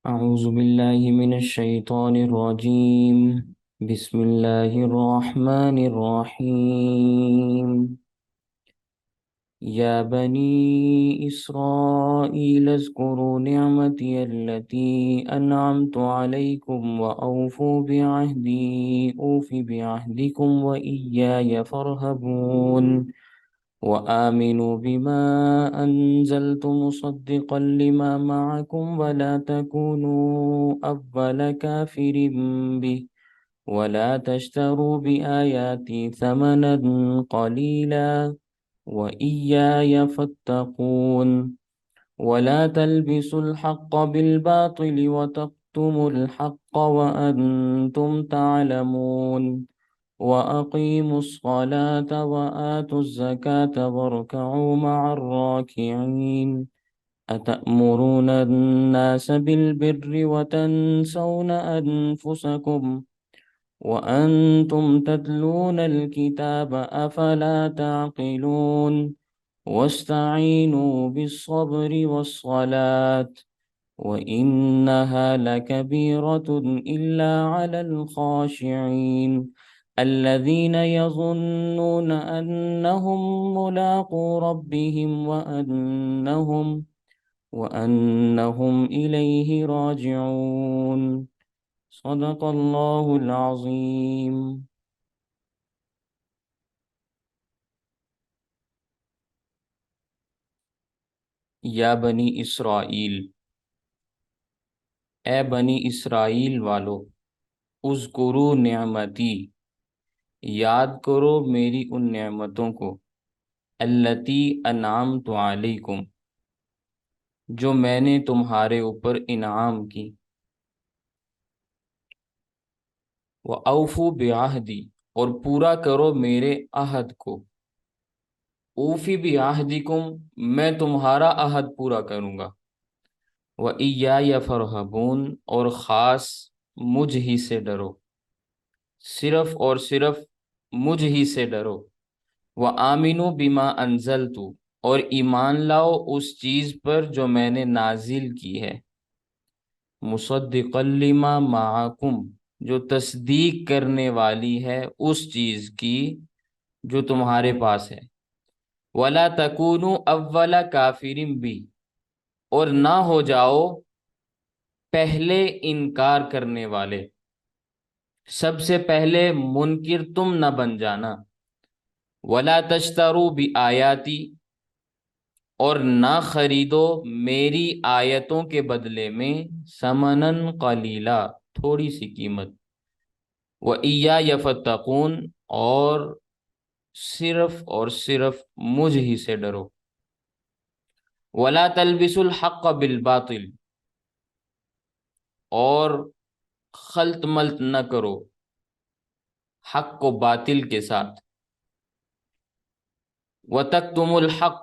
أعوذ بالله من الشيطان الرجيم. بسم الله الرحمن الرحيم. يا بني إسرائيل اذكروا نعمتي التي أنعمت عليكم وأوفوا بعهدي أوف بعهدكم وإياي فارهبون. وآمنوا بما أنزلت مصدقا لما معكم ولا تكونوا أول كافر به ولا تشتروا بآياتي ثمنا قليلا وإياي فاتقون. ولا تلبسوا الحق بالباطل وتكتموا الحق وأنتم تعلمون. وأقيموا الصلاة وآتوا الزكاة واركعوا مع الراكعين. أتأمرون الناس بالبر وتنسون أنفسكم وأنتم تتلون الكتاب أفلا تعقلون. واستعينوا بالصبر والصلاة وإنها لكبيرة إلا على الخاشعين الذين يظنون أنهم ملاقو ربهم وأنهم إليه راجعون. صدق الله العظيم. یا بنی اسرائیل، اے بنی اسرائیل والو، اذکروا نعمتی، یاد کرو میری ان نعمتوں کو، التی انعمت علیکم، جو میں نے تمہارے اوپر انعام کی، وَأَوْفُوا بِعَہْدِی، اور پورا کرو میرے عہد کو، اوفی بعہدکم، میں تمہارا عہد پورا کروں گا، وَإِيَّايَ فَارْهَبُونَ، اور خاص مجھ ہی سے ڈرو، صرف اور صرف مجھ ہی سے ڈرو، وَآمِنُوا بِمَا أَنزَلْتُ، اور ایمان لاؤ اس چیز پر جو میں نے نازل کی ہے، مصدقا لما معکم، جو تصدیق کرنے والی ہے اس چیز کی جو تمہارے پاس ہے، وَلَا تَكُونُوا أَوَّلَ كَافِرٍ بِهِ، اور نہ ہو جاؤ پہلے انکار کرنے والے، سب سے پہلے منکر تم نہ بن جانا، وَلَا تَشْتَرُوا بِآيَاتِي، اور نہ خریدو میری آیتوں کے بدلے میں ثمناً قلیلا، تھوڑی سی قیمت، وَإِيَّايَ فَاتَّقُونَ، اور صرف اور صرف مجھ ہی سے ڈرو، وَلَا تَلْبِسُوا الْحَقَّ بِالْبَاطِلِ، اور خلط ملط نہ کرو حق کو باطل کے ساتھ، وَتَكْتُمُوا الْحَقَّ،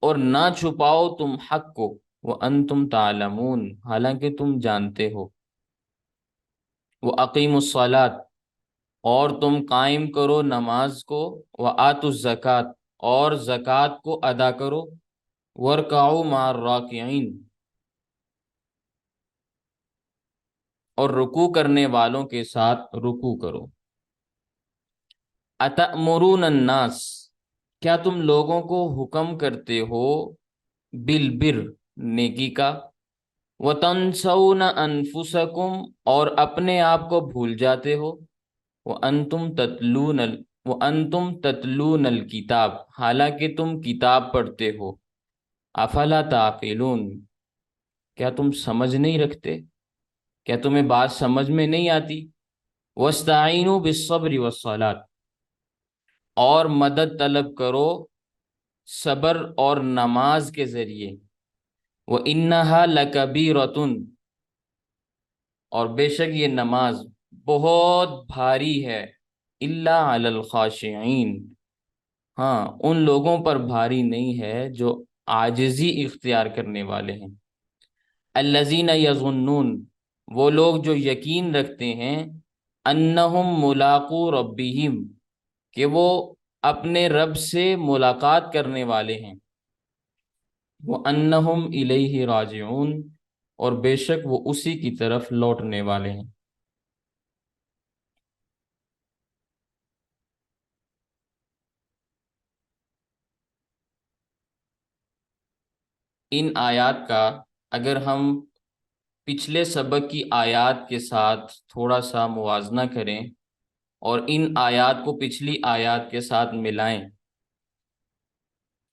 اور نہ چھپاؤ تم حق کو، وَأَنْتُمْ تَعْلَمُونَ، حالانکہ تم جانتے ہو، وَأَقِيمُوا الصَّلَاةَ، اور تم قائم کرو نماز کو، وَآتُوا الزَّكَاةَ، اور زکوٰۃ کو ادا کرو، وَارْكَعُوا مَعَ الرَّاكِعِينَ، اور رکوع کرنے والوں کے ساتھ رکوع کرو، أَتَأْمُرُونَ النَّاسَ، کیا تم لوگوں کو حکم کرتے ہو بالبر، نیکی کا، وَتَنْسَوْنَ أَنفُسَكُمْ، اور اپنے آپ کو بھول جاتے ہو، وَأَنْتُمْ تَتْلُونَ الْكِتَابَ، حالانکہ تم کتاب پڑھتے ہو، أَفَلَا تَعْقِلُونَ، کیا تم سمجھ نہیں رکھتے، کیا تمہیں بات سمجھ میں نہیں آتی، وَاسْتَعِینُوا بِالصَّبْرِ وَالصَّلَاةِ، اور مدد طلب کرو صبر اور نماز کے ذریعے، وَإِنَّهَا لَكَبِيرَةٌ، اور بے شک یہ نماز بہت بھاری ہے، إِلَّا عَلَى الْخَاشِعِينَ، ہاں ان لوگوں پر بھاری نہیں ہے جو عاجزی اختیار کرنے والے ہیں، الَّذِينَ يَظُنُّونَ، وہ لوگ جو یقین رکھتے ہیں، أَنَّهُمْ مُلَاقُو رَبِّهِمْ، کہ وہ اپنے رب سے ملاقات کرنے والے ہیں، وَأَنَّهُمْ إِلَيْهِ رَاجِعُونَ، اور بے شک وہ اسی کی طرف لوٹنے والے ہیں۔ ان آیات کا اگر ہم پچھلے سبق کی آیات کے ساتھ تھوڑا سا موازنہ کریں اور ان آیات کو پچھلی آیات کے ساتھ ملائیں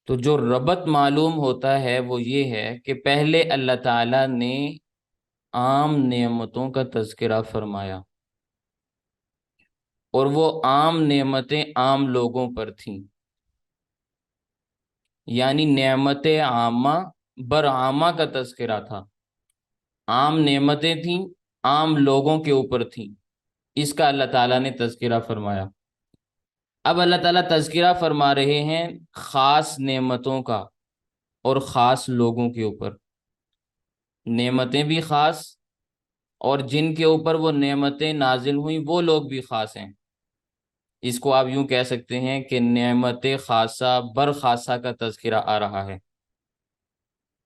تو جو ربط معلوم ہوتا ہے وہ یہ ہے کہ پہلے اللہ تعالیٰ نے عام نعمتوں کا تذکرہ فرمایا، اور وہ عام نعمتیں عام لوگوں پر تھیں، یعنی نعمت عامہ برعامہ کا تذکرہ تھا، عام نعمتیں تھیں، عام لوگوں کے اوپر تھیں، اس کا اللہ تعالیٰ نے تذکرہ فرمایا۔ اب اللہ تعالیٰ تذکرہ فرما رہے ہیں خاص نعمتوں کا اور خاص لوگوں کے اوپر، نعمتیں بھی خاص اور جن کے اوپر وہ نعمتیں نازل ہوئیں وہ لوگ بھی خاص ہیں۔ اس کو آپ یوں کہہ سکتے ہیں کہ نعمت خاصہ بر خاصہ کا تذکرہ آ رہا ہے۔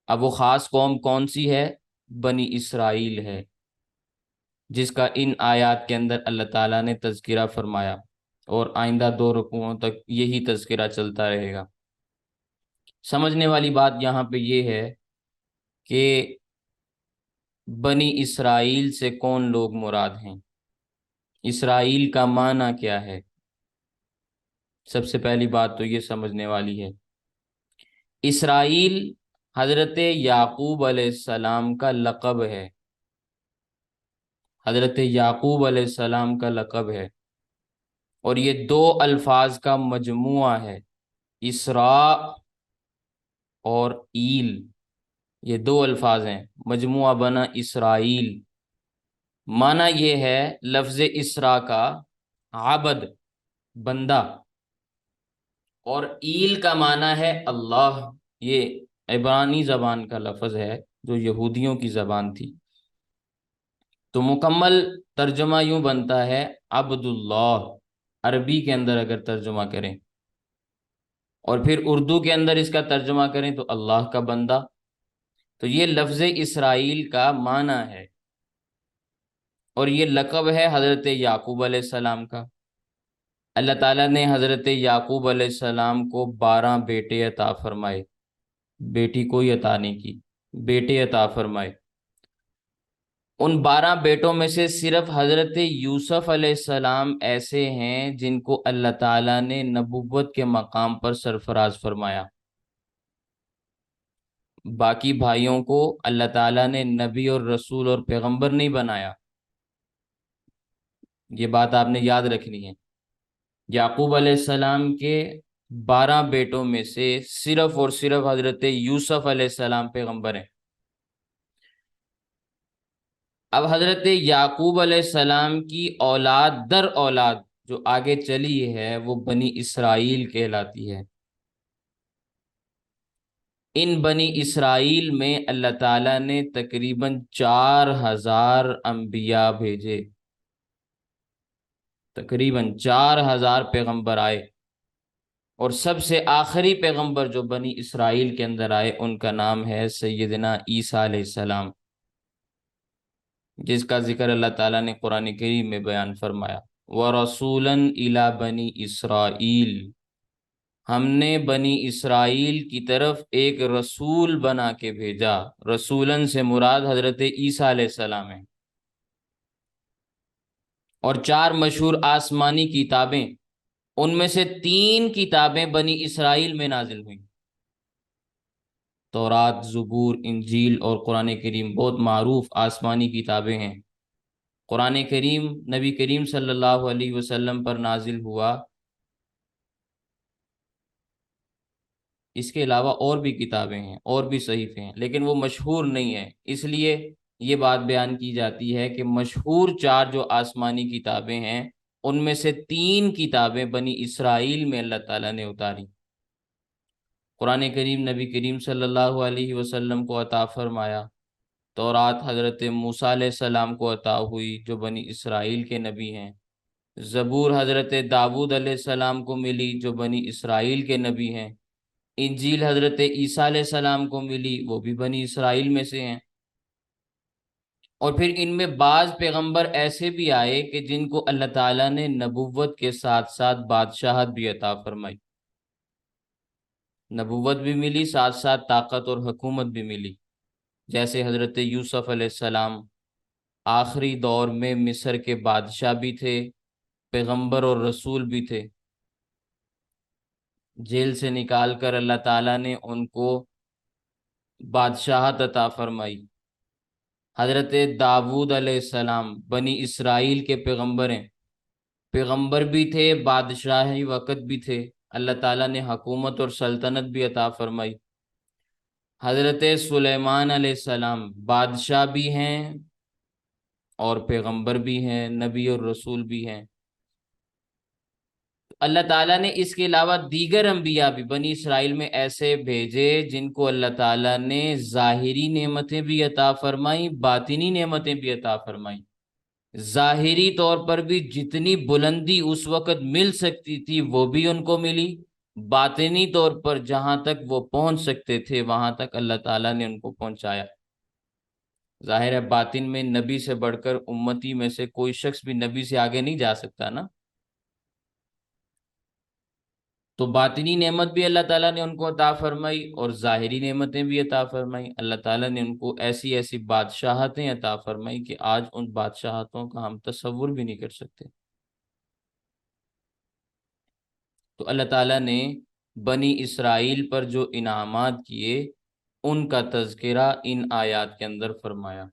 اب وہ خاص قوم کون سی ہے؟ بنی اسرائیل ہے، جس کا ان آیات کے اندر اللہ تعالیٰ نے تذکرہ فرمایا، اور آئندہ 2 رکوعوں تک یہی تذکرہ چلتا رہے گا۔ سمجھنے والی بات یہاں پہ یہ ہے کہ بنی اسرائیل سے کون لوگ مراد ہیں، اسرائیل کا معنی کیا ہے؟ سب سے پہلی بات تو یہ سمجھنے والی ہے، اسرائیل حضرت یعقوب علیہ السلام کا لقب ہے، حضرت یعقوب علیہ السلام کا لقب ہے، اور یہ 2 الفاظ کا مجموعہ ہے، اسراء اور ایل، یہ 2 الفاظ ہیں، مجموعہ بنا اسرائیل۔ معنی یہ ہے لفظ اسراء کا عبد، بندہ، اور ایل کا معنی ہے اللہ، یہ عبرانی زبان کا لفظ ہے جو یہودیوں کی زبان تھی۔ تو مکمل ترجمہ یوں بنتا ہے عبد اللہ، عربی کے اندر اگر ترجمہ کریں، اور پھر اردو کے اندر اس کا ترجمہ کریں تو اللہ کا بندہ۔ تو یہ لفظ اسرائیل کا معنی ہے، اور یہ لقب ہے حضرت یعقوب علیہ السلام کا۔ اللہ تعالیٰ نے حضرت یعقوب علیہ السلام کو 12 بیٹے عطا فرمائے، بیٹی کوئی عطا نہیں کی، بیٹے عطا فرمائے۔ ان 12 بیٹوں میں سے صرف حضرت یوسف علیہ السلام ایسے ہیں جن کو اللہ تعالیٰ نے نبوت کے مقام پر سرفراز فرمایا، باقی بھائیوں کو اللہ تعالیٰ نے نبی اور رسول اور پیغمبر نہیں بنایا، یہ بات آپ نے یاد رکھنی ہے۔ یعقوب علیہ السلام کے 12 بیٹوں میں سے صرف اور صرف حضرت یوسف علیہ السلام پیغمبر ہیں۔ اب حضرت یعقوب علیہ السلام کی اولاد در اولاد جو آگے چلی ہے وہ بنی اسرائیل کہلاتی ہے۔ ان بنی اسرائیل میں اللہ تعالیٰ نے تقریباً 4000 انبیاء بھیجے، تقریباً 4000 پیغمبر آئے، اور سب سے آخری پیغمبر جو بنی اسرائیل کے اندر آئے ان کا نام ہے سیدنا عیسیٰ علیہ السلام، جس کا ذکر اللہ تعالیٰ نے قرآن کریم میں بیان فرمایا، وَرَسُولًا إِلَى بَنِي إِسرائیل، ہم نے بنی اسرائیل کی طرف ایک رسول بنا کے بھیجا۔ رسولن سے مراد حضرت عیسیٰ علیہ السلام ہے۔ اور 4 مشہور آسمانی کتابیں، ان میں سے 3 کتابیں بنی اسرائیل میں نازل ہوئیں، تورات، زبور، انجیل اور قرآن کریم، بہت معروف آسمانی کتابیں ہیں۔ قرآن کریم نبی کریم صلی اللہ علیہ وسلم پر نازل ہوا، اس کے علاوہ اور بھی کتابیں ہیں اور بھی صحیفے ہیں، لیکن وہ مشہور نہیں ہیں، اس لیے یہ بات بیان کی جاتی ہے کہ مشہور 4 جو آسمانی کتابیں ہیں ان میں سے 3 کتابیں بنی اسرائیل میں اللہ تعالیٰ نے اتاری۔ قرآن کریم نبی کریم صلی اللہ علیہ وسلم کو عطا فرمایا، تورات حضرت موسیٰ علیہ السلام کو عطا ہوئی جو بنی اسرائیل کے نبی ہیں، زبور حضرت داؤد علیہ السلام کو ملی جو بنی اسرائیل کے نبی ہیں، انجیل حضرت عیسیٰ علیہ السلام کو ملی وہ بھی بنی اسرائیل میں سے ہیں۔ اور پھر ان میں بعض پیغمبر ایسے بھی آئے کہ جن کو اللہ تعالیٰ نے نبوت کے ساتھ ساتھ بادشاہت بھی عطا فرمائی، نبوت بھی ملی، ساتھ ساتھ طاقت اور حکومت بھی ملی، جیسے حضرت یوسف علیہ السلام آخری دور میں مصر کے بادشاہ بھی تھے، پیغمبر اور رسول بھی تھے۔ جیل سے نکال کر اللہ تعالیٰ نے ان کو بادشاہت عطا فرمائی۔ حضرت داود علیہ السلام بنی اسرائیل کے پیغمبر ہیں، پیغمبر بھی تھے، بادشاہی وقت بھی تھے، اللہ تعالیٰ نے حکومت اور سلطنت بھی عطا فرمائی۔ حضرت سلیمان علیہ السلام بادشاہ بھی ہیں اور پیغمبر بھی ہیں، نبی اور رسول بھی ہیں۔ اللہ تعالیٰ نے اس کے علاوہ دیگر انبیاء بھی بنی اسرائیل میں ایسے بھیجے جن کو اللہ تعالیٰ نے ظاہری نعمتیں بھی عطا فرمائیں، باطنی نعمتیں بھی عطا فرمائیں۔ ظاہری طور پر بھی جتنی بلندی اس وقت مل سکتی تھی وہ بھی ان کو ملی، باطنی طور پر جہاں تک وہ پہنچ سکتے تھے وہاں تک اللہ تعالیٰ نے ان کو پہنچایا۔ ظاہر ہے باطن میں نبی سے بڑھ کر امتی میں سے کوئی شخص بھی نبی سے آگے نہیں جا سکتا نا، تو باطنی نعمت بھی اللہ تعالیٰ نے ان کو عطا فرمائی اور ظاہری نعمتیں بھی عطا فرمائی۔ اللہ تعالیٰ نے ان کو ایسی ایسی بادشاہتیں عطا فرمائی کہ آج ان بادشاہتوں کا ہم تصور بھی نہیں کر سکتے۔ تو اللہ تعالیٰ نے بنی اسرائیل پر جو انعامات کیے ان کا تذکرہ ان آیات کے اندر فرمایا۔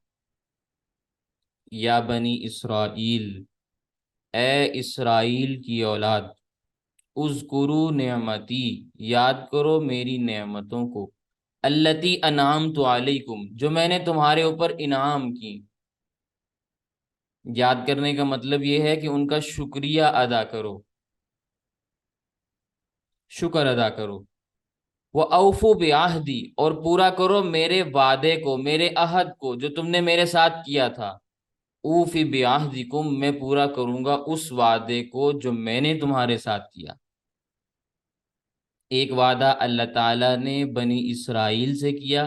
یا بنی اسرائیل، اے اسرائیل کی اولاد، اذکروا نعمتی، یاد کرو میری نعمتوں کو، التی انعمت علیکم، جو میں نے تمہارے اوپر انعام کی۔ یاد کرنے کا مطلب یہ ہے کہ ان کا شکریہ ادا کرو، شکر ادا کرو۔ وَأَوْفُوا بِعَہْدِی، اور پورا کرو میرے وعدے کو، میرے عہد کو جو تم نے میرے ساتھ کیا تھا۔ اوفی بعہدکم، میں پورا کروں گا اس وعدے کو جو میں نے تمہارے ساتھ کیا۔ ایک وعدہ اللہ تعالیٰ نے بنی اسرائیل سے کیا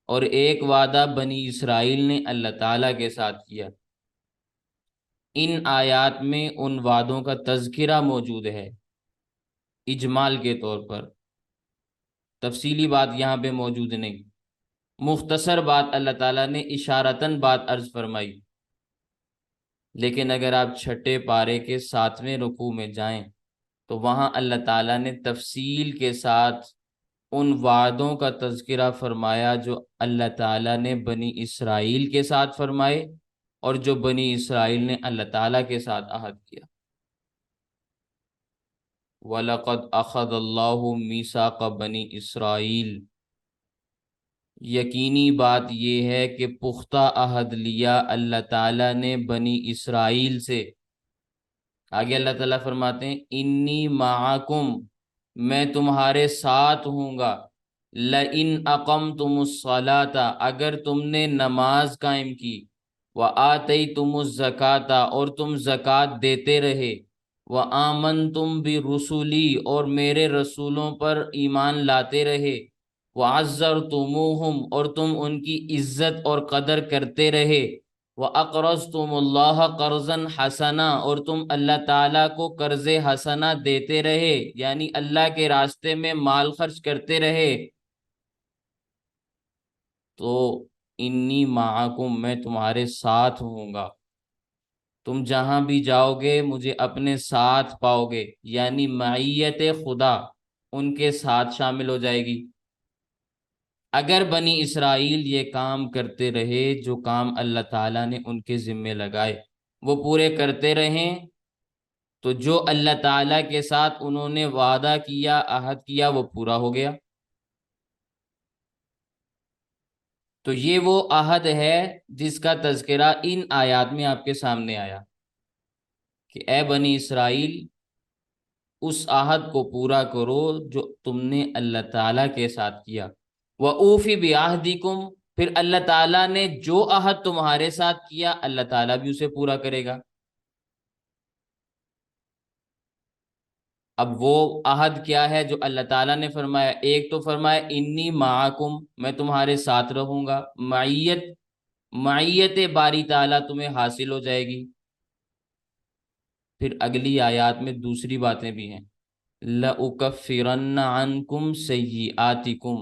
اور ایک وعدہ بنی اسرائیل نے اللہ تعالیٰ کے ساتھ کیا۔ ان آیات میں ان وعدوں کا تذکرہ موجود ہے اجمال کے طور پر، تفصیلی بات یہاں پہ موجود نہیں، مختصر بات اللہ تعالیٰ نے اشارتاً بات عرض فرمائی۔ لیکن اگر آپ چھٹے پارے کے 7ویں رکوع میں جائیں تو وہاں اللہ تعالیٰ نے تفصیل کے ساتھ ان وعدوں کا تذکرہ فرمایا جو اللہ تعالیٰ نے بنی اسرائیل کے ساتھ فرمائے اور جو بنی اسرائیل نے اللہ تعالیٰ کے ساتھ عہد کیا۔ وَلَقَدْ أَخَذَ اللَّهُ مِيثَاقَ بَنِي إِسْرَائِيلَ، یقینی بات یہ ہے کہ پختہ عہد لیا اللہ تعالیٰ نے بنی اسرائیل سے۔ آگے اللہ تعالیٰ فرماتے ہیں انی معکم، میں تمہارے ساتھ ہوں گا، لئن اقمتم الصلاۃ، اگر تم نے نماز قائم کی، وآتیتم الزکاۃ، اور تم زکوٰۃ دیتے رہے، وآمنتم برسلی، اور میرے رسولوں پر ایمان لاتے رہے، وعزرتموہم، اور تم ان کی عزت اور قدر کرتے رہے، وَأَقْرَضْتُمُ اللَّهَ قَرْضًا حَسَنًا، اور تم اللہ تعالیٰ کو قرض حسنہ دیتے رہے، یعنی اللہ کے راستے میں مال خرچ کرتے رہے، تو انی معکم، میں تمہارے ساتھ ہوں گا، تم جہاں بھی جاؤ گے مجھے اپنے ساتھ پاؤ گے، یعنی معیت خدا ان کے ساتھ شامل ہو جائے گی۔ اگر بنی اسرائیل یہ کام کرتے رہے جو کام اللہ تعالیٰ نے ان کے ذمے لگائے وہ پورے کرتے رہیں، تو جو اللہ تعالیٰ کے ساتھ انہوں نے وعدہ کیا، عہد کیا، وہ پورا ہو گیا۔ تو یہ وہ عہد ہے جس کا تذکرہ ان آیات میں آپ کے سامنے آیا کہ اے بنی اسرائیل، اس عہد کو پورا کرو جو تم نے اللہ تعالیٰ کے ساتھ کیا۔ وَأُوفِ بِعَہْدِكُمْ، پھر اللہ تعالیٰ نے جو عہد تمہارے ساتھ کیا اللہ تعالیٰ بھی اسے پورا کرے گا۔ اب وہ عہد کیا ہے جو اللہ تعالیٰ نے فرمایا؟ ایک تو فرمایا انی معکم، میں تمہارے ساتھ رہوں گا، معیت معیت باری تعالیٰ تمہیں حاصل ہو جائے گی۔ پھر اگلی آیات میں دوسری باتیں بھی ہیں، لَأُكَفِّرَنَّ عَنْكُمْ سَيِّئَاتِكُمْ،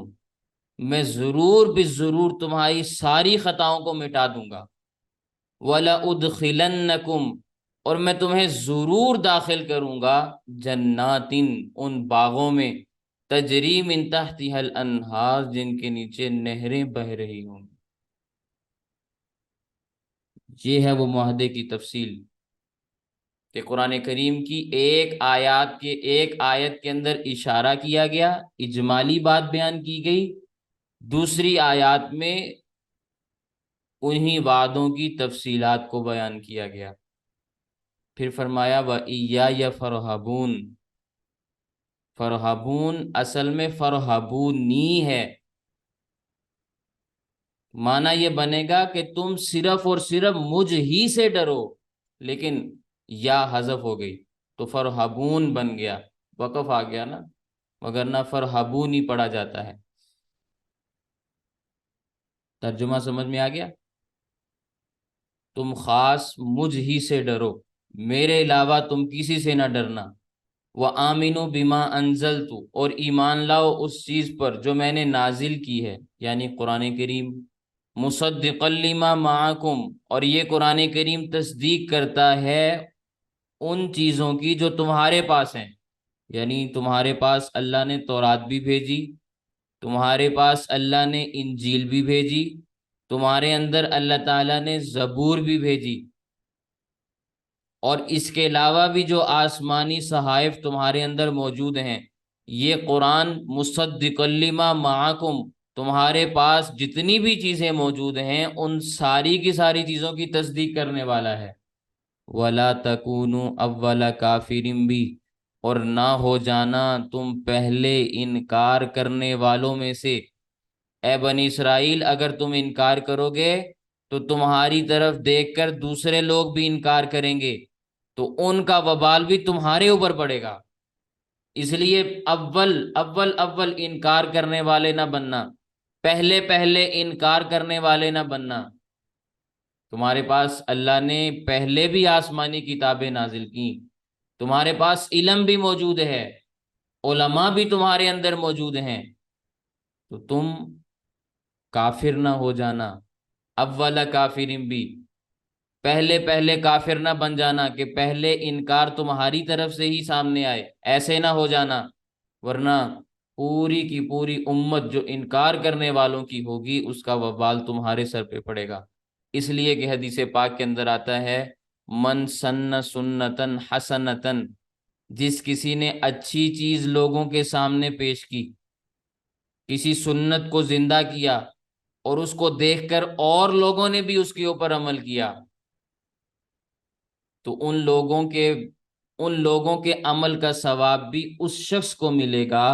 میں ضرور بالضرور تمہاری ساری خطاؤں کو مٹا دوں گا، وَلَأُدْخِلَنَّكُمْ، اور میں تمہیں ضرور داخل کروں گا، جناتن، ان باغوں میں، تجری من تحتها الانہار، جن کے نیچے نہریں بہہ رہی ہوں۔ یہ ہے وہ معاہدے کی تفصیل کہ قرآن کریم کی ایک آیت کے اندر اشارہ کیا گیا، اجمالی بات بیان کی گئی، دوسری آیات میں انہی وعدوں کی تفصیلات کو بیان کیا گیا۔ پھر فرمایا وَإِيَّایَ فَارْہَبُونِ، فرہبون اصل میں فرہبونی ہے، معنی یہ بنے گا کہ تم صرف اور صرف مجھ ہی سے ڈرو، لیکن یا حذف ہو گئی تو فرہبون بن گیا، وقف آ گیا نا، مگر نہ فرہبون ہی پڑھا جاتا ہے۔ ترجمہ سمجھ میں آ گیا؟ تم خاص مجھ ہی سے ڈرو، میرے علاوہ تم کسی سے نہ ڈرنا۔ وَآمِنُوا بِمَا أَنزَلْتُ، اور ایمان لاؤ اس چیز پر جو میں نے نازل کی ہے، یعنی قرآن کریم، مُصَدِّقًا لِمَا مَعَكُمْ، اور یہ قرآن کریم تصدیق کرتا ہے ان چیزوں کی جو تمہارے پاس ہیں، یعنی تمہارے پاس اللہ نے تورات بھی بھیجی، تمہارے پاس اللہ نے انجیل بھی بھیجی، تمہارے اندر اللہ تعالیٰ نے زبور بھی بھیجی، اور اس کے علاوہ بھی جو آسمانی صحائف تمہارے اندر موجود ہیں، یہ قرآن مصدق لما معکم، تمہارے پاس جتنی بھی چیزیں موجود ہیں ان ساری کی ساری چیزوں کی تصدیق کرنے والا ہے۔ وَلَا تَكُونُوا أَوَّلَ كَافِرٍ بِهِ، اور نہ ہو جانا تم پہلے انکار کرنے والوں میں سے۔ اے بنی اسرائیل، اگر تم انکار کرو گے تو تمہاری طرف دیکھ کر دوسرے لوگ بھی انکار کریں گے، تو ان کا وبال بھی تمہارے اوپر پڑے گا۔ اس لیے اول انکار کرنے والے نہ بننا، پہلے انکار کرنے والے نہ بننا۔ تمہارے پاس اللہ نے پہلے بھی آسمانی کتابیں نازل کی، تمہارے پاس علم بھی موجود ہے، علماء بھی تمہارے اندر موجود ہیں، تو تم کافر نہ ہو جانا، اول کافرین بھی، پہلے کافر نہ بن جانا کہ پہلے انکار تمہاری طرف سے ہی سامنے آئے، ایسے نہ ہو جانا، ورنہ پوری کی پوری امت جو انکار کرنے والوں کی ہوگی اس کا وبال تمہارے سر پہ پڑے گا۔ اس لیے کہ حدیث پاک کے اندر آتا ہے، من سن سنتن حسنتن، جس کسی نے اچھی چیز لوگوں کے سامنے پیش کی، کسی سنت کو زندہ کیا اور اس کو دیکھ کر اور لوگوں نے بھی اس کے اوپر عمل کیا، تو ان لوگوں کے عمل کا ثواب بھی اس شخص کو ملے گا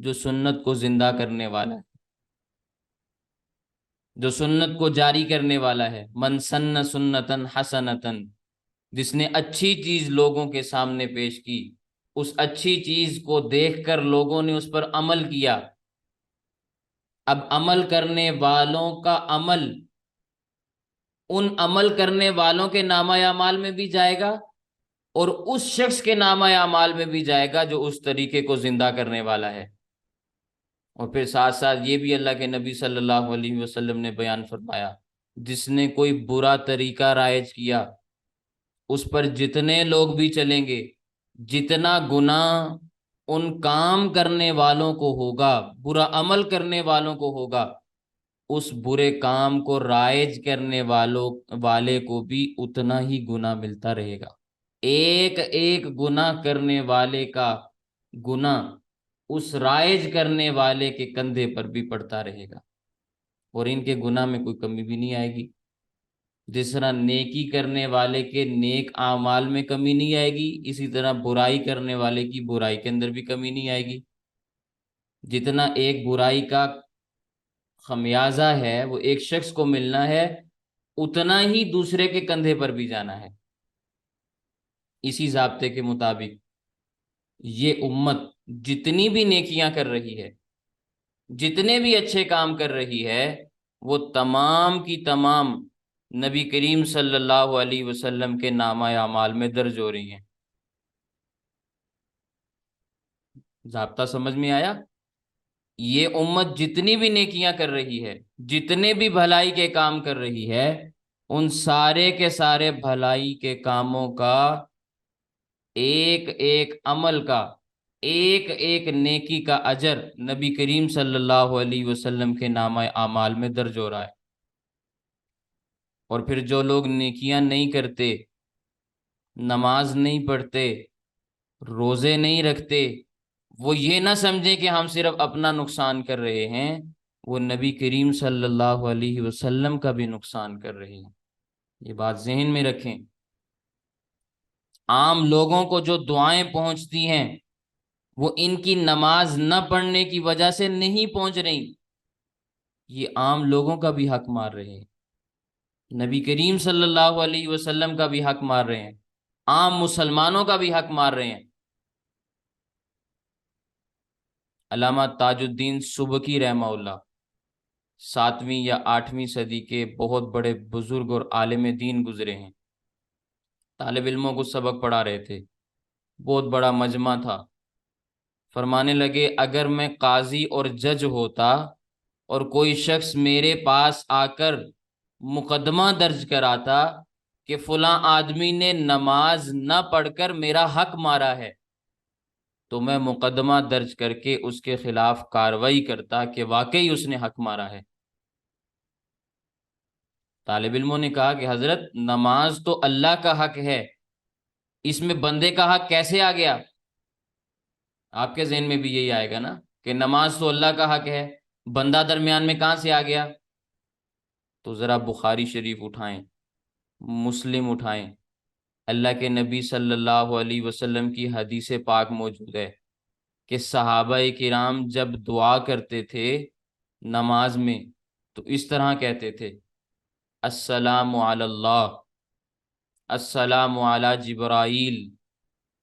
جو سنت کو زندہ کرنے والا ہے، جو سنت کو جاری کرنے والا ہے۔ من سن سنتن حسنتن، جس نے اچھی چیز لوگوں کے سامنے پیش کی، اس اچھی چیز کو دیکھ کر لوگوں نے اس پر عمل کیا، اب عمل کرنے والوں کا عمل ان عمل کرنے والوں کے نامہ اعمال میں بھی جائے گا اور اس شخص کے نامہ اعمال میں بھی جائے گا جو اس طریقے کو زندہ کرنے والا ہے۔ اور پھر ساتھ ساتھ یہ بھی اللہ کے نبی صلی اللہ علیہ وسلم نے بیان فرمایا، جس نے کوئی برا طریقہ رائج کیا، اس پر جتنے لوگ بھی چلیں گے، جتنا گناہ ان کام کرنے والوں کو ہوگا، برا عمل کرنے والوں کو ہوگا، اس برے کام کو رائج کرنے والے کو بھی اتنا ہی گناہ ملتا رہے گا۔ ایک ایک گناہ کرنے والے کا گناہ اس رائج کرنے والے کے کندھے پر بھی پڑتا رہے گا، اور ان کے گناہ میں کوئی کمی بھی نہیں آئے گی۔ جس طرح نیکی کرنے والے کے نیک اعمال میں کمی نہیں آئے گی، اسی طرح برائی کرنے والے کی برائی کے اندر بھی کمی نہیں آئے گی۔ جتنا ایک برائی کا خمیازہ ہے وہ ایک شخص کو ملنا ہے، اتنا ہی دوسرے کے کندھے پر بھی جانا ہے۔ اسی ضابطے کے مطابق یہ امت جتنی بھی نیکیاں کر رہی ہے، جتنے بھی اچھے کام کر رہی ہے، وہ تمام کی تمام نبی کریم صلی اللہ علیہ وسلم کے نامہ اعمال میں درج ہو رہی ہیں۔ ضابطہ سمجھ میں آیا؟ یہ امت جتنی بھی نیکیاں کر رہی ہے، جتنے بھی بھلائی کے کام کر رہی ہے، ان سارے کے سارے بھلائی کے کاموں کا، ایک ایک عمل کا، ایک ایک نیکی کا اجر نبی کریم صلی اللہ علیہ وسلم کے نامہ اعمال میں درج ہو رہا ہے۔ اور پھر جو لوگ نیکیاں نہیں کرتے، نماز نہیں پڑھتے، روزے نہیں رکھتے، وہ یہ نہ سمجھیں کہ ہم صرف اپنا نقصان کر رہے ہیں، وہ نبی کریم صلی اللہ علیہ وسلم کا بھی نقصان کر رہے ہیں۔ یہ بات ذہن میں رکھیں۔ عام لوگوں کو جو دعائیں پہنچتی ہیں، وہ ان کی نماز نہ پڑھنے کی وجہ سے نہیں پہنچ رہی، یہ عام لوگوں کا بھی حق مار رہے ہیں، نبی کریم صلی اللہ علیہ وسلم کا بھی حق مار رہے ہیں، عام مسلمانوں کا بھی حق مار رہے ہیں۔ علامہ تاج الدین سبکی رحمہ اللہ 7ویں یا 8ویں صدی کے بہت بڑے بزرگ اور عالم دین گزرے ہیں، طالب علموں کو سبق پڑھا رہے تھے، بہت بڑا مجمع تھا۔ فرمانے لگے، اگر میں قاضی اور جج ہوتا اور کوئی شخص میرے پاس آ کر مقدمہ درج کراتا کہ فلاں آدمی نے نماز نہ پڑھ کر میرا حق مارا ہے، تو میں مقدمہ درج کر کے اس کے خلاف کارروائی کرتا کہ واقعی اس نے حق مارا ہے۔ طالب علموں نے کہا کہ حضرت، نماز تو اللہ کا حق ہے، اس میں بندے کا حق کیسے آ گیا؟ آپ کے ذہن میں بھی یہی آئے گا نا کہ نماز تو اللہ کا حق ہے، بندہ درمیان میں کہاں سے آ گیا؟ تو ذرا بخاری شریف اٹھائیں، مسلم اٹھائیں، اللہ کے نبی صلی اللہ علیہ وسلم کی حدیث پاک موجود ہے کہ صحابہ کرام جب دعا کرتے تھے نماز میں تو اس طرح کہتے تھے، السلام علی اللہ، السلام علی جبرائیل،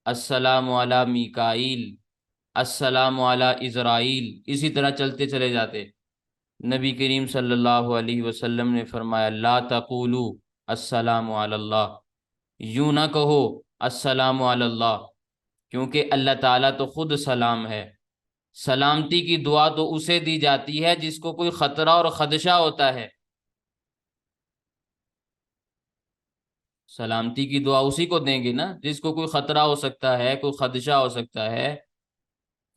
السلام علی میکائیل، السلام علی اسرائیل، اسی طرح چلتے چلے جاتے۔ نبی کریم صلی اللہ علیہ وسلم نے فرمایا، لا تقولوا السلام علی اللہ، یوں نہ کہو السلام علی اللہ، کیونکہ اللہ تعالیٰ تو خود سلام ہے۔ سلامتی کی دعا تو اسے دی جاتی ہے جس کو کوئی خطرہ اور خدشہ ہوتا ہے، سلامتی کی دعا اسی کو دیں گے نا جس کو کوئی خطرہ ہو سکتا ہے، کوئی خدشہ ہو سکتا ہے،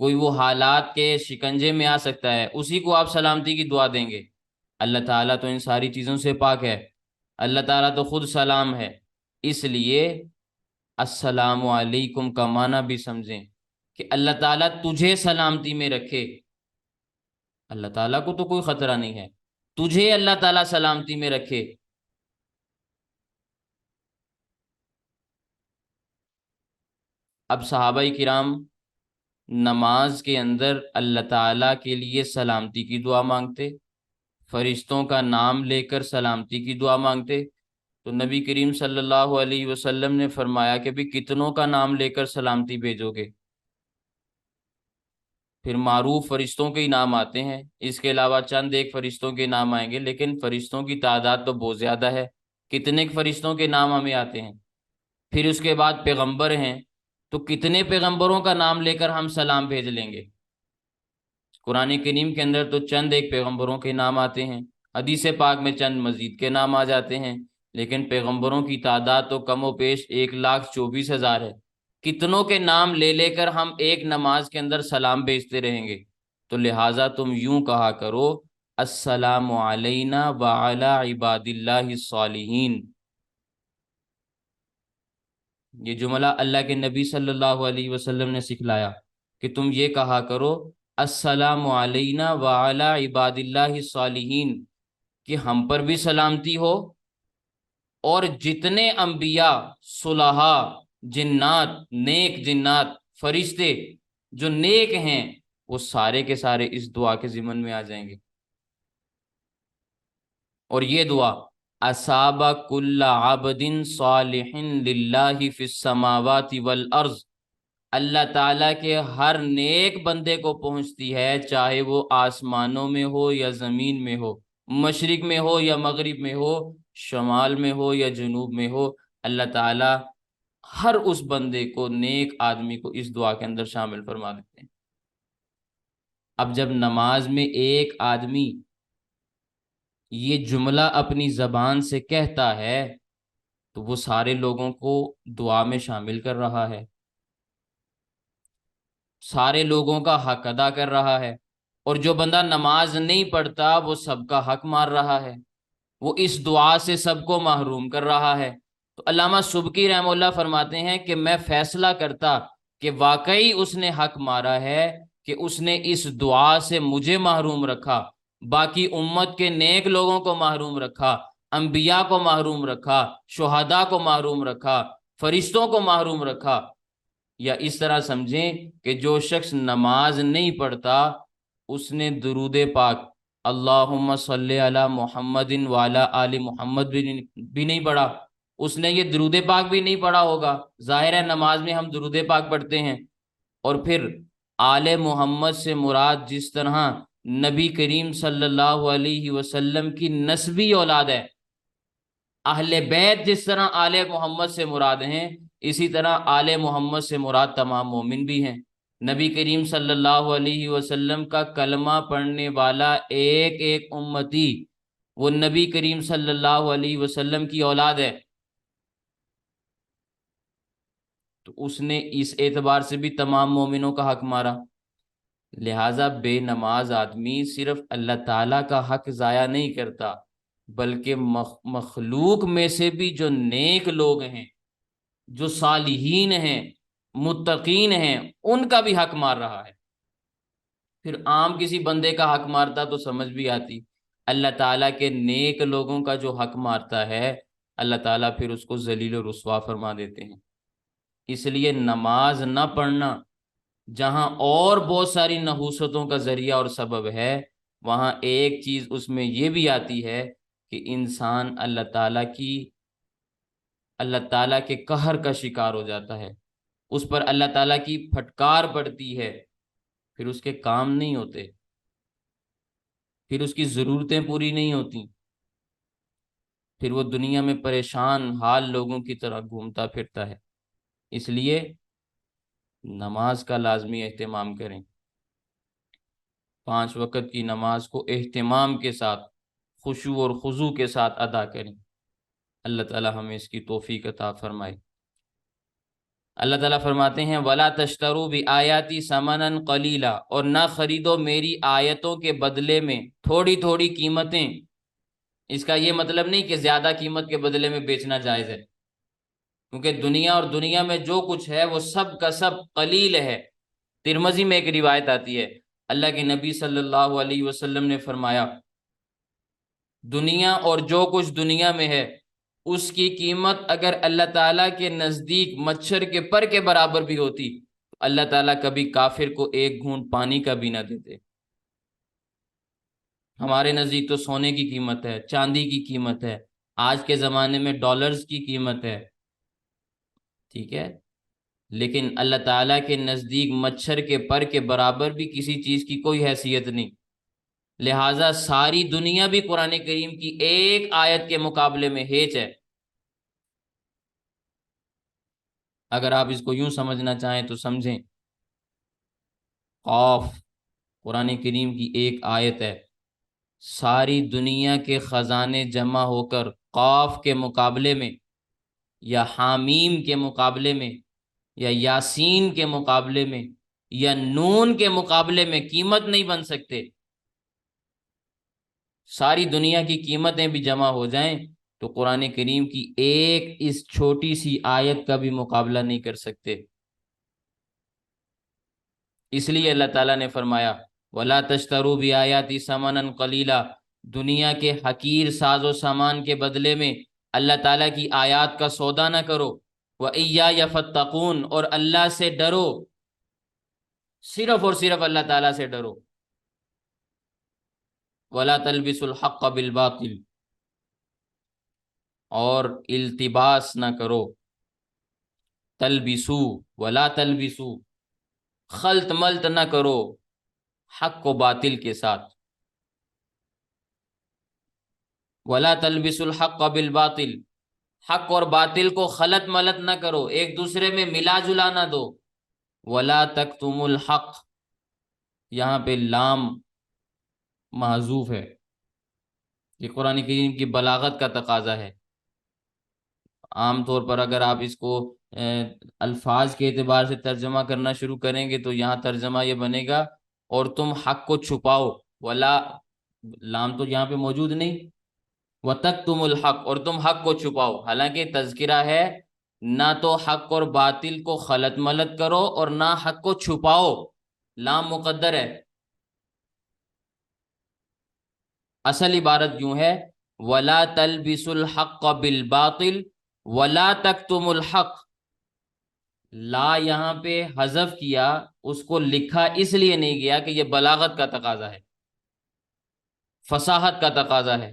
کوئی وہ حالات کے شکنجے میں آ سکتا ہے، اسی کو آپ سلامتی کی دعا دیں گے۔ اللہ تعالیٰ تو ان ساری چیزوں سے پاک ہے، اللہ تعالیٰ تو خود سلام ہے، اس لیے السلام علیکم کا معنی بھی سمجھیں کہ اللہ تعالیٰ تجھے سلامتی میں رکھے۔ اللہ تعالیٰ کو تو کوئی خطرہ نہیں ہے، تجھے اللہ تعالیٰ سلامتی میں رکھے۔ اب صحابہ کرام نماز کے اندر اللہ تعالیٰ کے لیے سلامتی کی دعا مانگتے، فرشتوں کا نام لے کر سلامتی کی دعا مانگتے، تو نبی کریم صلی اللہ علیہ وسلم نے فرمایا کہ بھی کتنوں کا نام لے کر سلامتی بھیجو گے؟ پھر معروف فرشتوں کے ہی نام آتے ہیں، اس کے علاوہ چند ایک فرشتوں کے نام آئیں گے، لیکن فرشتوں کی تعداد تو بہت زیادہ ہے، کتنے فرشتوں کے نام ہمیں آتے ہیں؟ پھر اس کے بعد پیغمبر ہیں، تو کتنے پیغمبروں کا نام لے کر ہم سلام بھیج لیں گے؟ قرآن کریم کے اندر تو چند ایک پیغمبروں کے نام آتے ہیں، حدیث پاک میں چند مزید کے نام آ جاتے ہیں، لیکن پیغمبروں کی تعداد تو کم و بیش 1,24,000 ہے۔ کتنوں کے نام لے لے کر ہم ایک نماز کے اندر سلام بھیجتے رہیں گے؟ تو لہٰذا تم یوں کہا کرو، السلام علینا وعلی عباد اللہ الصالحین۔ یہ جملہ اللہ کے نبی صلی اللہ علیہ وسلم نے سکھلایا کہ تم یہ کہا کرو، السلام علینا وعلی عباد اللہ الصالحین، کہ ہم پر بھی سلامتی ہو اور جتنے انبیاء، صلحاء، جنات، نیک جنات، فرشتے جو نیک ہیں، وہ سارے کے سارے اس دعا کے ضمن میں آ جائیں گے۔ اور یہ دعا اصاب کل عبد صالح للہ فی السماوات والارض، اللہ تعالیٰ کے ہر نیک بندے کو پہنچتی ہے، چاہے وہ آسمانوں میں ہو یا زمین میں ہو، مشرق میں ہو یا مغرب میں ہو، شمال میں ہو یا جنوب میں ہو، اللہ تعالیٰ ہر اس بندے کو، نیک آدمی کو اس دعا کے اندر شامل فرما دیتے ہیں۔ اب جب نماز میں ایک آدمی یہ جملہ اپنی زبان سے کہتا ہے تو وہ سارے لوگوں کو دعا میں شامل کر رہا ہے، سارے لوگوں کا حق ادا کر رہا ہے، اور جو بندہ نماز نہیں پڑھتا وہ سب کا حق مار رہا ہے، وہ اس دعا سے سب کو محروم کر رہا ہے۔ تو علامہ سبکی رحمہ اللہ فرماتے ہیں کہ میں فیصلہ کرتا کہ واقعی اس نے حق مارا ہے کہ اس نے اس دعا سے مجھے محروم رکھا، باقی امت کے نیک لوگوں کو محروم رکھا، انبیاء کو محروم رکھا، شہداء کو محروم رکھا، فرشتوں کو محروم رکھا۔ یا اس طرح سمجھیں کہ جو شخص نماز نہیں پڑھتا اس نے درود پاک اللہم صلی علی محمد وعلی آل محمد بھی نہیں پڑھا، اس نے یہ درود پاک بھی نہیں پڑھا ہوگا۔ ظاہر ہے نماز میں ہم درود پاک پڑھتے ہیں، اور پھر آل محمد سے مراد جس طرح نبی کریم صلی اللہ علیہ وسلم کی نسبی اولاد ہے، اہل بیت جس طرح آل محمد سے مراد ہیں، اسی طرح آل محمد سے مراد تمام مومن بھی ہیں۔ نبی کریم صلی اللہ علیہ وسلم کا کلمہ پڑھنے والا ایک ایک امتی وہ نبی کریم صلی اللہ علیہ وسلم کی اولاد ہے، تو اس نے اس اعتبار سے بھی تمام مومنوں کا حق مارا۔ لہٰذا بے نماز آدمی صرف اللہ تعالیٰ کا حق ضائع نہیں کرتا، بلکہ مخلوق میں سے بھی جو نیک لوگ ہیں، جو صالحین ہیں، متقین ہیں، ان کا بھی حق مار رہا ہے۔ پھر عام کسی بندے کا حق مارتا تو سمجھ بھی آتی، اللہ تعالیٰ کے نیک لوگوں کا جو حق مارتا ہے اللہ تعالیٰ پھر اس کو ذلیل و رسوا فرما دیتے ہیں۔ اس لیے نماز نہ پڑھنا جہاں اور بہت ساری نحوستوں کا ذریعہ اور سبب ہے، وہاں ایک چیز اس میں یہ بھی آتی ہے کہ انسان اللہ تعالیٰ کے قہر کا شکار ہو جاتا ہے، اس پر اللہ تعالیٰ کی پھٹکار پڑتی ہے، پھر اس کے کام نہیں ہوتے، پھر اس کی ضرورتیں پوری نہیں ہوتی، پھر وہ دنیا میں پریشان حال لوگوں کی طرح گھومتا پھرتا ہے۔ اس لیے نماز کا لازمی اہتمام کریں، 5 وقت کی نماز کو اہتمام کے ساتھ، خشوع اور خضوع کے ساتھ ادا کریں۔ اللہ تعالیٰ ہمیں اس کی توفیق عطا فرمائے۔ اللہ تعالیٰ فرماتے ہیں وَلَا تَشْتَرُوا بِآيَاتِي ثَمَنًا قَلِيلًا، اور نہ خریدو میری آیتوں کے بدلے میں تھوڑی تھوڑی قیمتیں۔ اس کا یہ مطلب نہیں کہ زیادہ قیمت کے بدلے میں بیچنا جائز ہے، کیونکہ دنیا اور دنیا میں جو کچھ ہے وہ سب کا سب قلیل ہے۔ ترمذی میں ایک روایت آتی ہے، اللہ کے نبی صلی اللہ علیہ وسلم نے فرمایا دنیا اور جو کچھ دنیا میں ہے اس کی قیمت اگر اللہ تعالیٰ کے نزدیک مچھر کے پر کے برابر بھی ہوتی تو اللہ تعالیٰ کبھی کافر کو ایک گھونٹ پانی کا بھی نہ دیتے۔ ہمارے نزدیک تو سونے کی قیمت ہے، چاندی کی قیمت ہے، آج کے زمانے میں ڈالرز کی قیمت ہے، ٹھیک ہے، لیکن اللہ تعالیٰ کے نزدیک مچھر کے پر کے برابر بھی کسی چیز کی کوئی حیثیت نہیں۔ لہٰذا ساری دنیا بھی قرآن کریم کی ایک آیت کے مقابلے میں ہیچ ہے۔ اگر آپ اس کو یوں سمجھنا چاہیں تو سمجھیں، قاف قرآن کریم کی ایک آیت ہے، ساری دنیا کے خزانے جمع ہو کر قاف کے مقابلے میں یا حامیم کے مقابلے میں یا یاسین کے مقابلے میں یا نون کے مقابلے میں قیمت نہیں بن سکتے۔ ساری دنیا کی قیمتیں بھی جمع ہو جائیں تو قرآن کریم کی ایک اس چھوٹی سی آیت کا بھی مقابلہ نہیں کر سکتے۔ اس لیے اللہ تعالیٰ نے فرمایا وَلَا تَشْتَرُوا بِآيَاتِي ثَمَنًا قَلِيلًا، دنیا کے حقیر ساز و سامان کے بدلے میں اللہ تعالیٰ کی آیات کا سودا نہ کرو۔ وَإِيَّايَ فَاتَّقُونِ، اور اللہ سے ڈرو، صرف اور صرف اللہ تعالیٰ سے ڈرو۔ وَلَا تَلْبِسُوا الْحَقَّ بِالْبَاطِلِ، اور التباس نہ کرو، تلبسو ولا تلبسو، خلط ملط نہ کرو حق و باطل کے ساتھ۔ ولا تلبسوا الحق بالباطل، حق اور باطل کو خلط ملط نہ کرو، ایک دوسرے میں ملا جلا نہ دو۔ ولا تکتموا الحق، یہاں پہ لام محذوف ہے، یہ قرآن کریم کی بلاغت کا تقاضا ہے۔ عام طور پر اگر آپ اس کو الفاظ کے اعتبار سے ترجمہ کرنا شروع کریں گے تو یہاں ترجمہ یہ بنے گا اور تم حق کو چھپاؤ، ولا، لام تو یہاں پہ موجود نہیں، وَتَكْتُمُ الْحَقَّ، اور تم حق کو چھپاؤ، حالانکہ تذکرہ ہے نہ تو حق اور باطل کو خلط ملط کرو اور نہ حق کو چھپاؤ، لام مقدر ہے۔ اصل عبارت یوں ہے وَلَا تَلْبِسُوا الْحَقَّ بِالْبَاطِلِ وَلَا تَكْتُمُوا الْحَقَّ، لا یہاں پہ حذف کیا، اس کو لکھا اس لیے نہیں گیا کہ یہ بلاغت کا تقاضا ہے، فصاحت کا تقاضا ہے۔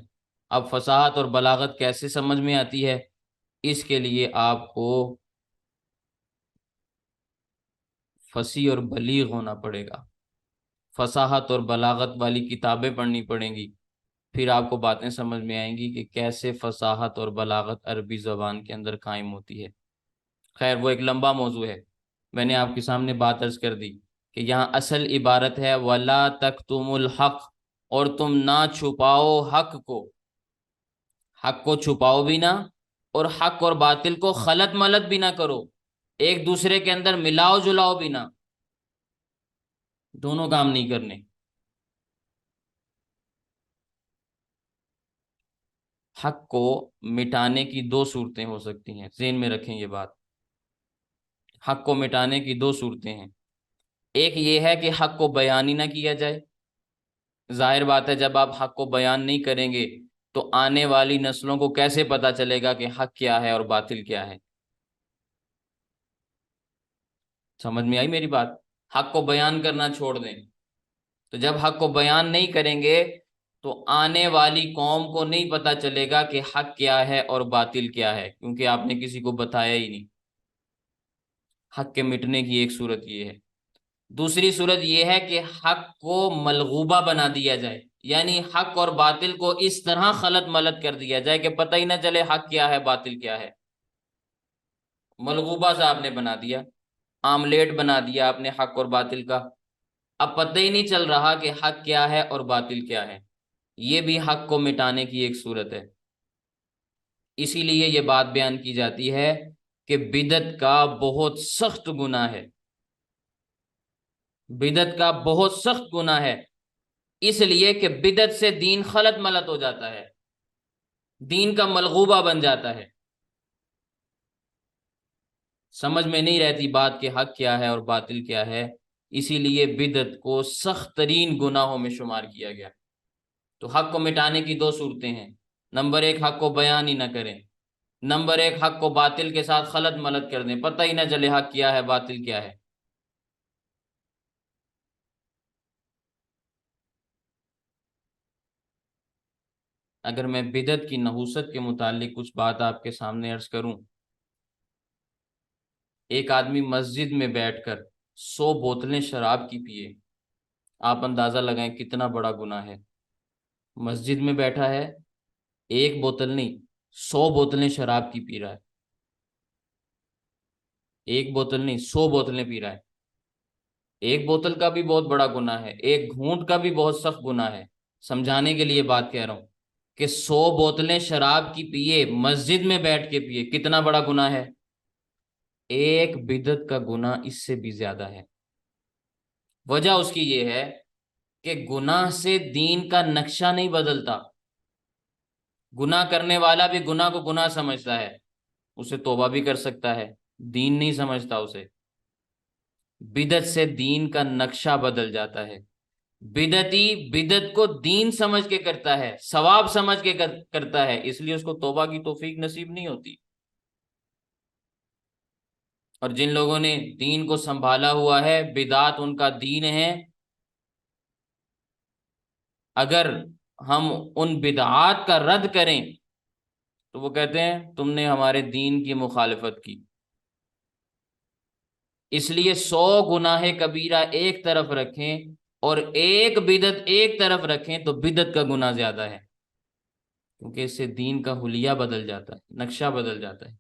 اب فصاحت اور بلاغت کیسے سمجھ میں آتی ہے، اس کے لیے آپ کو فصیح اور بلیغ ہونا پڑے گا، فصاحت اور بلاغت والی کتابیں پڑھنی پڑیں گی، پھر آپ کو باتیں سمجھ میں آئیں گی کہ کیسے فصاحت اور بلاغت عربی زبان کے اندر قائم ہوتی ہے۔ خیر وہ ایک لمبا موضوع ہے، میں نے آپ کے سامنے بات عرض کر دی کہ یہاں اصل عبارت ہے وَلَا تَكْتُمُوا الْحَقَّ، اور تم نہ چھپاؤ حق کو، حق کو چھپاؤ بھی نہ اور حق اور باطل کو خلط ملط بھی نہ کرو، ایک دوسرے کے اندر ملاؤ جلاؤ بھی نہ، دونوں کام نہیں کرنے۔ حق کو مٹانے کی دو صورتیں ہو سکتی ہیں، ذہن میں رکھیں یہ بات، حق کو مٹانے کی دو صورتیں ہیں۔ ایک یہ ہے کہ حق کو بیان ہی نہ کیا جائے، ظاہر بات ہے جب آپ حق کو بیان نہیں کریں گے تو آنے والی نسلوں کو کیسے پتا چلے گا کہ حق کیا ہے اور باطل کیا ہے؟ سمجھ میں آئی میری بات؟ حق کو بیان کرنا چھوڑ دیں، تو جب حق کو بیان نہیں کریں گے تو آنے والی قوم کو نہیں پتا چلے گا کہ حق کیا ہے اور باطل کیا ہے، کیونکہ آپ نے کسی کو بتایا ہی نہیں۔ حق کے مٹنے کی ایک صورت یہ ہے۔ دوسری صورت یہ ہے کہ حق کو ملغوبہ بنا دیا جائے، یعنی حق اور باطل کو اس طرح خلط ملط کر دیا جائے کہ پتہ ہی نہ چلے حق کیا ہے باطل کیا ہے، ملغوبہ سا آپ نے بنا دیا، آملیٹ بنا دیا آپ نے حق اور باطل کا، اب پتہ ہی نہیں چل رہا کہ حق کیا ہے اور باطل کیا ہے۔ یہ بھی حق کو مٹانے کی ایک صورت ہے۔ اسی لیے یہ بات بیان کی جاتی ہے کہ بدعت کا بہت سخت گناہ ہے، بدعت کا بہت سخت گناہ ہے، اس لیے کہ بدعت سے دین خلط ملط ہو جاتا ہے، دین کا ملغوبہ بن جاتا ہے، سمجھ میں نہیں رہتی بات کہ حق کیا ہے اور باطل کیا ہے، اسی لیے بدعت کو سخت ترین گناہوں میں شمار کیا گیا۔ تو حق کو مٹانے کی دو صورتیں ہیں، نمبر ایک حق کو بیان ہی نہ کریں، نمبر ایک حق کو باطل کے ساتھ خلط ملط کر دیں، پتہ ہی نہ چلے حق کیا ہے باطل کیا ہے۔ اگر میں بدعت کی نحوست کے متعلق کچھ بات آپ کے سامنے عرض کروں، ایک آدمی مسجد میں بیٹھ کر 100 بوتلیں شراب کی پیے، آپ اندازہ لگائیں کتنا بڑا گناہ ہے۔ مسجد میں بیٹھا ہے، ایک بوتل نہیں 100 بوتلیں شراب کی پی رہا ہے، ایک بوتل نہیں 100 بوتلیں پی رہا ہے۔ ایک بوتل کا بھی بہت بڑا گناہ ہے، ایک گھونٹ کا بھی بہت سخت گناہ ہے، سمجھانے کے لیے بات کہہ رہا ہوں کہ 100 بوتلیں شراب کی پیے، مسجد میں بیٹھ کے پیے، کتنا بڑا گناہ ہے؟ ایک بدعت کا گناہ اس سے بھی زیادہ ہے۔ وجہ اس کی یہ ہے کہ گناہ سے دین کا نقشہ نہیں بدلتا، گناہ کرنے والا بھی گناہ کو گناہ سمجھتا ہے، اسے توبہ بھی کر سکتا ہے، دین نہیں سمجھتا اسے۔ بدعت سے دین کا نقشہ بدل جاتا ہے، بدعتی بدعت کو دین سمجھ کے کرتا ہے، ثواب سمجھ کے کرتا ہے، اس لیے اس کو توبہ کی توفیق نصیب نہیں ہوتی۔ اور جن لوگوں نے دین کو سنبھالا ہوا ہے، بدعات ان کا دین ہے، اگر ہم ان بدعات کا رد کریں تو وہ کہتے ہیں تم نے ہمارے دین کی مخالفت کی۔ اس لیے 100 گناہ کبیرہ ایک طرف رکھیں اور ایک بدعت ایک طرف رکھیں تو بدعت کا گناہ زیادہ ہے۔ کیونکہ اس سے دین کا حلیہ بدل جاتا ہے، نقشہ بدل جاتا ہے،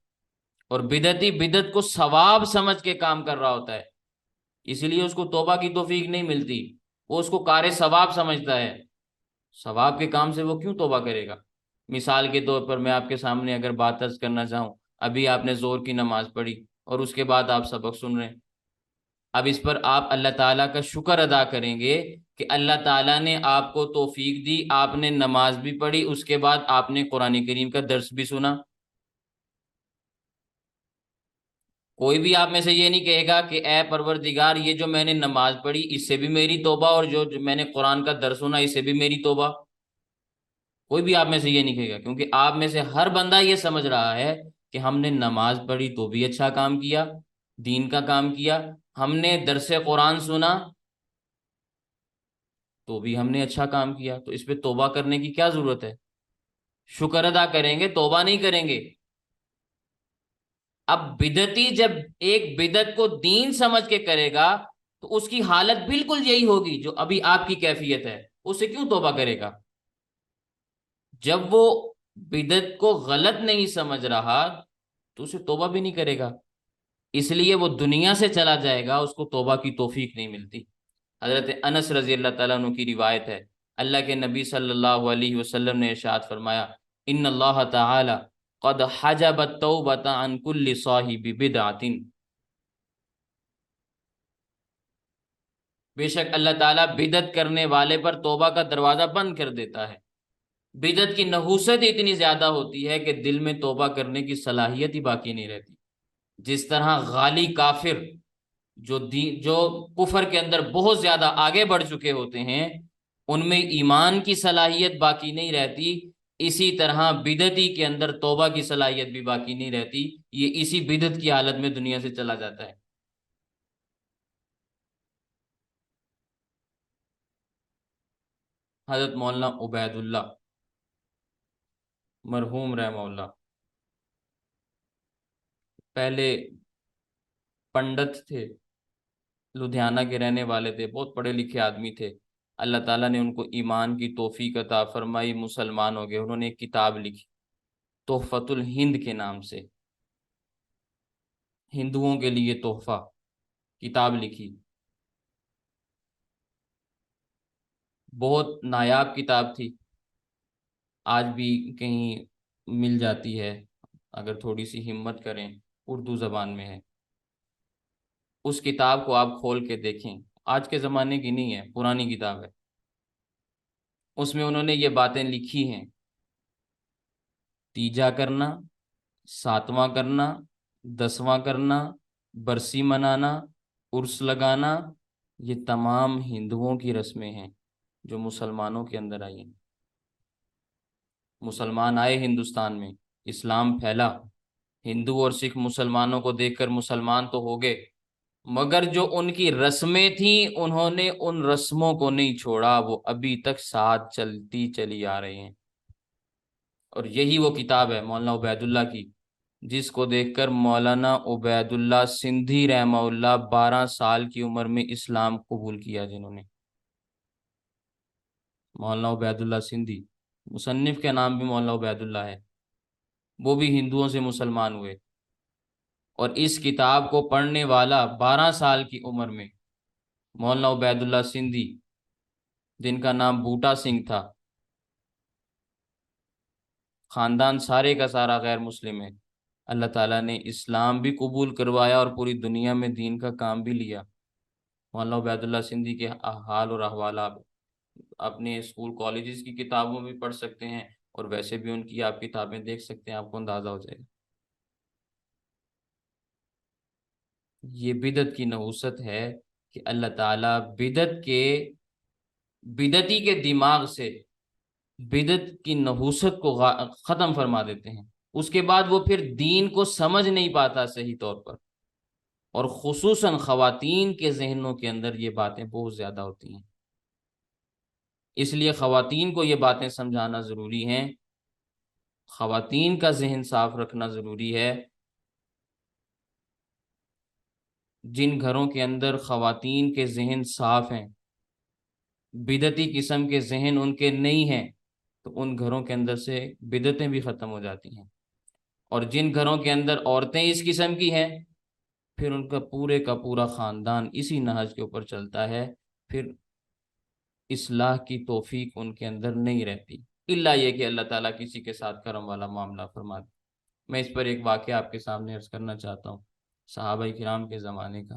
اور بدعتی بدعت کو ثواب سمجھ کے کام کر رہا ہوتا ہے، اسی لیے اس کو توبہ کی توفیق نہیں ملتی، وہ اس کو کار ثواب سمجھتا ہے، ثواب کے کام سے وہ کیوں توبہ کرے گا؟ مثال کے طور پر میں آپ کے سامنے اگر بات عرض کرنا چاہوں، ابھی آپ نے زور کی نماز پڑھی اور اس کے بعد آپ سبق سن رہے ہیں، اب اس پر آپ اللہ تعالیٰ کا شکر ادا کریں گے کہ اللہ تعالیٰ نے آپ کو توفیق دی، آپ نے نماز بھی پڑھی، اس کے بعد آپ نے قرآن کریم کا درس بھی سنا۔ کوئی بھی آپ میں سے یہ نہیں کہے گا کہ اے پروردگار یہ جو میں نے نماز پڑھی اس سے بھی میری توبہ، اور جو میں نے قرآن کا درس سنا اس سے بھی میری توبہ۔ کوئی بھی آپ میں سے یہ نہیں کہے گا، کیونکہ آپ میں سے ہر بندہ یہ سمجھ رہا ہے کہ ہم نے نماز پڑھی تو بھی اچھا کام کیا، دین کا کام کیا، ہم نے درس قرآن سنا تو بھی ہم نے اچھا کام کیا، تو اس پہ توبہ کرنے کی کیا ضرورت ہے؟ شکر ادا کریں گے، توبہ نہیں کریں گے۔ اب بدعتی جب ایک بدعت کو دین سمجھ کے کرے گا تو اس کی حالت بالکل یہی ہوگی جو ابھی آپ کی کیفیت ہے، اسے کیوں توبہ کرے گا؟ جب وہ بدعت کو غلط نہیں سمجھ رہا تو اسے توبہ بھی نہیں کرے گا، اس لیے وہ دنیا سے چلا جائے گا، اس کو توبہ کی توفیق نہیں ملتی۔ حضرت انس رضی اللہ تعالیٰ عنہ کی روایت ہے، اللہ کے نبی صلی اللہ علیہ وسلم نے ارشاد فرمایا، ان اللہ تعالی قد حجب التوبۃ عن کل صاحب بدعۃ، بے شک اللہ تعالیٰ بدعت کرنے والے پر توبہ کا دروازہ بند کر دیتا ہے۔ بدعت کی نحوست اتنی زیادہ ہوتی ہے کہ دل میں توبہ کرنے کی صلاحیت ہی باقی نہیں رہتی۔ جس طرح غالی کافر جو کفر کے اندر بہت زیادہ آگے بڑھ چکے ہوتے ہیں، ان میں ایمان کی صلاحیت باقی نہیں رہتی، اسی طرح بدعتی کے اندر توبہ کی صلاحیت بھی باقی نہیں رہتی، یہ اسی بدعت کی حالت میں دنیا سے چلا جاتا ہے۔ حضرت مولانا عبید اللہ مرحوم رحمہ اللہ پہلے پنڈت تھے، لدھیانہ کے رہنے والے تھے، بہت پڑھے لکھے آدمی تھے، اللہ تعالیٰ نے ان کو ایمان کی توفیق عطا فرمائی، مسلمان ہو گئے، انہوں نے ایک کتاب لکھی تحفۃ الہند کے نام سے، ہندوؤں کے لیے تحفہ کتاب لکھی، بہت نایاب کتاب تھی، آج بھی کہیں مل جاتی ہے اگر تھوڑی سی ہمت کریں، اردو زبان میں ہے۔ اس کتاب کو آپ کھول کے دیکھیں، آج کے زمانے کی نہیں ہے، پرانی کتاب ہے، اس میں انہوں نے یہ باتیں لکھی ہیں، تیجا کرنا، ساتواں کرنا، دسواں کرنا، برسی منانا، عرس لگانا، یہ تمام ہندوؤں کی رسمیں ہیں جو مسلمانوں کے اندر آئی ہیں۔ مسلمان آئے ہندوستان میں، اسلام پھیلا، ہندو اور سکھ مسلمانوں کو دیکھ کر مسلمان تو ہو گئے، مگر جو ان کی رسمیں تھیں انہوں نے ان رسموں کو نہیں چھوڑا، وہ ابھی تک ساتھ چلتی چلی آ رہی ہیں۔ اور یہی وہ کتاب ہے مولانا عبید اللہ کی، جس کو دیکھ کر مولانا عبید اللہ سندھی رحمہ اللہ 12 سال کی عمر میں اسلام قبول کیا، جنہوں نے، مولانا عبید اللہ سندھی، مصنف کا نام بھی مولانا عبید اللہ ہے، وہ بھی ہندوؤں سے مسلمان ہوئے، اور اس کتاب کو پڑھنے والا 12 سال کی عمر میں مولانا عبید اللہ سندھی، جن کا نام بوٹا سنگھ تھا، خاندان سارے کا سارا غیر مسلم ہے، اللہ تعالیٰ نے اسلام بھی قبول کروایا اور پوری دنیا میں دین کا کام بھی لیا۔ مولانا عبید اللہ سندھی کے حال اور احوال آپ اپنے اسکول کالجز کی کتابوں میں پڑھ سکتے ہیں، اور ویسے بھی ان کی آپ کتابیں دیکھ سکتے ہیں، آپ کو اندازہ ہو جائے گا۔ یہ بدعت کی نحوست ہے کہ اللہ تعالیٰ بدعتی کے دماغ سے بدعت کی نحوست کو ختم فرما دیتے ہیں، اس کے بعد وہ پھر دین کو سمجھ نہیں پاتا صحیح طور پر، اور خصوصاً خواتین کے ذہنوں کے اندر یہ باتیں بہت زیادہ ہوتی ہیں، اس لیے خواتین کو یہ باتیں سمجھانا ضروری ہیں، خواتین کا ذہن صاف رکھنا ضروری ہے۔ جن گھروں کے اندر خواتین کے ذہن صاف ہیں، بدعتی قسم کے ذہن ان کے نہیں ہیں، تو ان گھروں کے اندر سے بدعتیں بھی ختم ہو جاتی ہیں، اور جن گھروں کے اندر عورتیں اس قسم کی ہیں پھر ان کا پورا خاندان اسی نہج کے اوپر چلتا ہے، پھر اصلاح کی توفیق ان کے اندر نہیں رہتی، الا یہ کہ اللہ تعالیٰ کسی کے ساتھ کرم والا معاملہ فرما دے۔ میں اس پر ایک واقعہ آپ کے سامنے عرض کرنا چاہتا ہوں، صحابہ کرام کے زمانے کا۔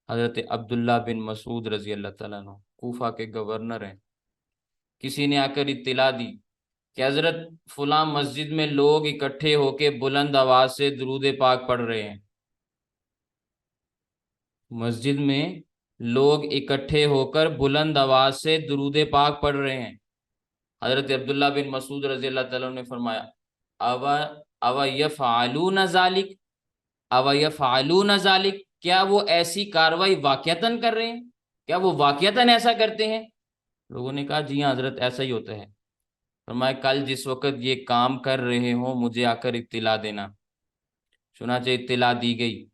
حضرت عبداللہ بن مسعود رضی اللہ تعالیٰ عنہ کوفہ کے گورنر ہیں۔ کسی نے آ کر اطلاع دی کہ حضرت فلاں مسجد میں لوگ اکٹھے ہو کے بلند آواز سے درود پاک پڑھ رہے ہیں، مسجد میں لوگ اکٹھے ہو کر بلند آواز سے درود پاک پڑھ رہے ہیں۔ حضرت عبداللہ بن مسعود رضی اللہ تعالیٰ نے فرمایا او یفعلون ذالک، او یفعلون ذالک، کیا وہ ایسی کاروائی واقعتاً کر رہے ہیں، کیا وہ واقعتاً ایسا کرتے ہیں؟ لوگوں نے کہا جی ہاں حضرت ایسا ہی ہوتا ہے۔ فرمایا کل جس وقت یہ کام کر رہے ہوں مجھے آ کر اطلاع دینا۔ چنانچہ اطلاع دی گئی۔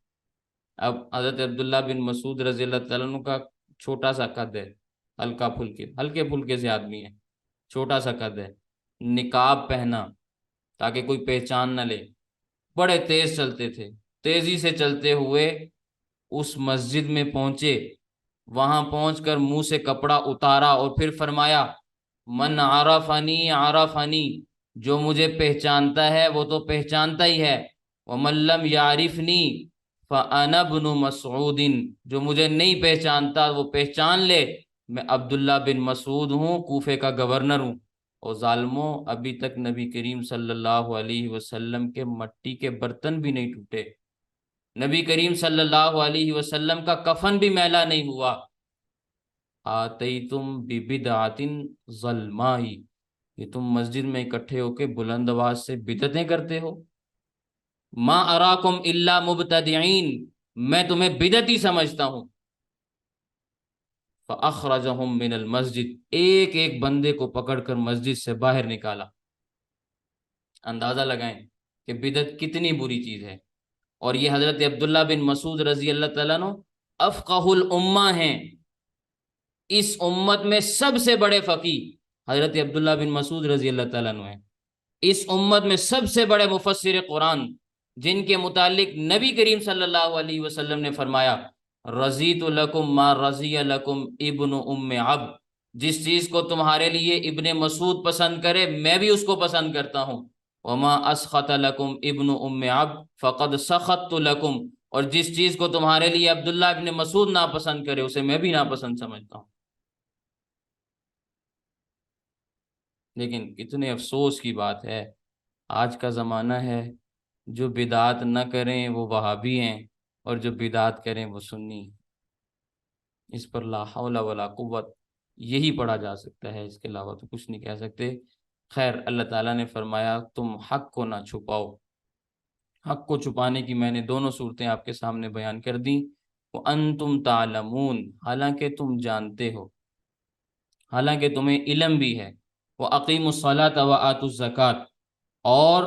اب حضرت عبداللہ بن مسعود رضی اللہ تعالیٰ عنہ کا چھوٹا سا قد ہے، ہلکے پھلکے سے آدمی ہے، چھوٹا سا قد ہے، نقاب پہنا تاکہ کوئی پہچان نہ لے، بڑے تیز چلتے تھے، تیزی سے چلتے ہوئے اس مسجد میں پہنچے، وہاں پہنچ کر منہ سے کپڑا اتارا اور پھر فرمایا من عرفنی عرفنی، جو مجھے پہچانتا ہے وہ تو پہچانتا ہی ہے، ومن لم یعرفنی فانا ابن مسعود، جو مجھے نہیں پہچانتا وہ پہچان لے میں عبداللہ بن مسعود ہوں، کوفے کا گورنر ہوں۔ اور ظالموں، ابھی تک نبی کریم صلی اللہ علیہ وسلم کے مٹی کے برتن بھی نہیں ٹوٹے، نبی کریم صلی اللہ علیہ وسلم کا کفن بھی میلا نہیں ہوا۔ آتیتم ببدعۃ ظلماء، یہ تم مسجد میں اکٹھے ہو کے بلند آواز سے بدعتیں کرتے ہو۔ ما اراکم الا مبتدعین، میں تمہیں بدعتی سمجھتا ہوں۔ فاخرجہم من المسجد، ایک ایک بندے کو پکڑ کر مسجد سے باہر نکالا۔ اندازہ لگائیں کہ بدعت کتنی بری چیز ہے۔ اور یہ حضرت عبداللہ بن مسعود رضی اللہ تعالیٰ عنہ افقہ الامہ ہیں، اس امت میں سب سے بڑے فقیہ حضرت عبداللہ بن مسعود رضی اللہ تعالیٰ عنہ ہیں، اس امت میں سب سے بڑے مفسر قرآن، جن کے متعلق نبی کریم صلی اللہ علیہ وسلم نے فرمایا رضیت لکم ما رضی لکم ابن ام عبد، جس چیز کو تمہارے لیے ابن مسعود پسند کرے میں بھی اس کو پسند کرتا ہوں، وما اسخط لکم ابن ام عبد فقد سخطت لکم، اور جس چیز کو تمہارے لیے عبداللہ ابن مسعود ناپسند کرے اسے میں بھی ناپسند سمجھتا ہوں۔ لیکن کتنے افسوس کی بات ہے، آج کا زمانہ ہے جو بدعات نہ کریں وہ وہابی ہیں، اور جو بدعات کریں وہ سنی۔ اس پر لا حول ولا قوت یہی پڑھا جا سکتا ہے، اس کے علاوہ تو کچھ نہیں کہہ سکتے۔ خیر، اللہ تعالیٰ نے فرمایا تم حق کو نہ چھپاؤ۔ حق کو چھپانے کی میں نے دونوں صورتیں آپ کے سامنے بیان کر دیں۔ وَأَنْتُمْ تَعْلَمُونَ، حالانکہ تم جانتے ہو، حالانکہ تمہیں علم بھی ہے۔ وَأَقِيمُوا الصَّلَاةَ وَآتُوا الزَّكَاةَ، اور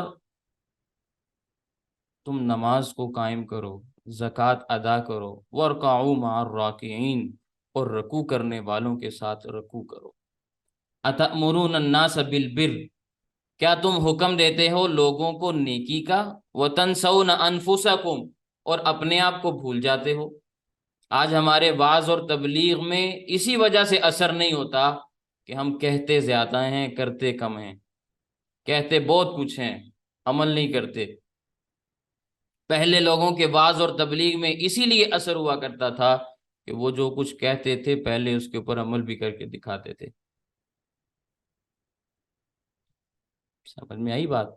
تم نماز کو قائم کرو، زکوٰۃ ادا کرو، وَارْكَعُوا مَعَ الرَّاكِعِينَ، اور رکوع کرنے والوں کے ساتھ رکوع کرو۔ أَتَأْمُرُونَ النَّاسَ بِالْبِرِّ، کیا تم حکم دیتے ہو لوگوں کو نیکی کا، وَتَنْسَوْنَ أَنفُسَكُمْ، اور اپنے آپ کو بھول جاتے ہو۔ آج ہمارے وعظ اور تبلیغ میں اسی وجہ سے اثر نہیں ہوتا کہ ہم کہتے زیادہ ہیں کرتے کم ہیں، کہتے بہت کچھ ہیں عمل نہیں کرتے۔ پہلے لوگوں کے وعظ اور تبلیغ میں اسی لیے اثر ہوا کرتا تھا کہ وہ جو کچھ کہتے تھے پہلے اس کے اوپر عمل بھی کر کے دکھاتے تھے۔ سمجھ میں آئی بات؟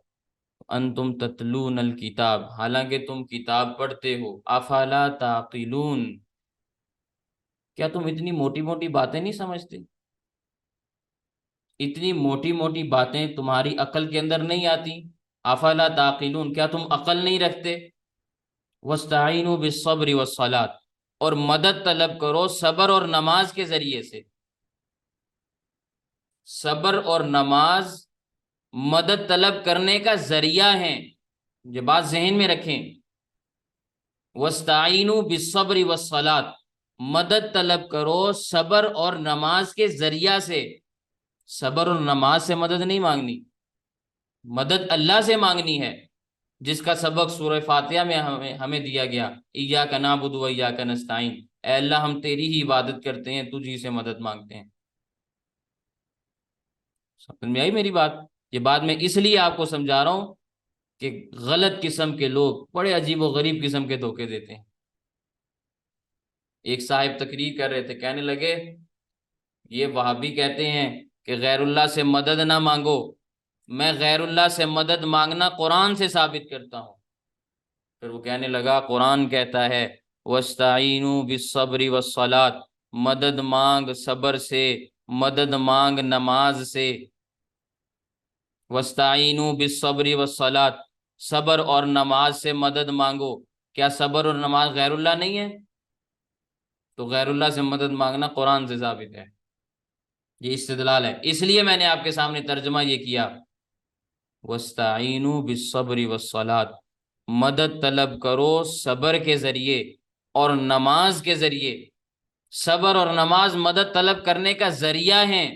انتم تتلون الکتاب، حالانکہ تم کتاب پڑھتے ہو، افلا تعقلون، کیا تم اتنی موٹی موٹی باتیں نہیں سمجھتے؟ اتنی موٹی موٹی باتیں تمہاری عقل کے اندر نہیں آتی؟ افلا تعقلون، کیا تم عقل نہیں رکھتے؟ واستعینوا بالصبر والصلاۃ، اور مدد طلب کرو صبر اور نماز کے ذریعے سے۔ صبر اور نماز مدد طلب کرنے کا ذریعہ ہیں، یہ بات ذہن میں رکھیں۔ واستعینوا بالصبر والصلاۃ، مدد طلب کرو صبر اور نماز کے ذریعہ سے۔ صبر اور نماز سے مدد نہیں مانگنی، مدد اللہ سے مانگنی ہے، جس کا سبق سورہ فاتحہ میں ہمیں دیا گیا، ایاک نعبد و ایاک نستعین، اے اللہ ہم تیری ہی عبادت کرتے ہیں، تجھ ہی سے مدد مانگتے ہیں۔ سمجھ میں آئی میری بات؟ یہ بات میں اس لیے آپ کو سمجھا رہا ہوں کہ غلط قسم کے لوگ بڑے عجیب و غریب قسم کے دھوکے دیتے ہیں۔ ایک صاحب تقریر کر رہے تھے، کہنے لگے یہ وہابی کہتے ہیں کہ غیر اللہ سے مدد نہ مانگو، میں غیر اللہ سے مدد مانگنا قرآن سے ثابت کرتا ہوں۔ پھر وہ کہنے لگا قرآن کہتا ہے وَاسْتَعِینُوا بِالصَّبْرِ وَالصَّلَاةِ، مدد مانگ صبر سے، مدد مانگ نماز سے۔ وَاسْتَعِینُوا بِالصَّبْرِ وَالصَّلَاةِ، صبر اور نماز سے مدد مانگو۔ کیا صبر اور نماز غیر اللہ نہیں ہے؟ تو غیر اللہ سے مدد مانگنا قرآن سے ثابت ہے، یہ استدلال ہے۔ اس لیے میں نے آپ کے سامنے ترجمہ یہ کیا وَاسْتَعِینُوا بِالصَّبْرِ وَالصَّلَاةِ، مدد طلب کرو صبر کے ذریعے اور نماز کے ذریعے۔ صبر اور نماز مدد طلب کرنے کا ذریعہ ہیں۔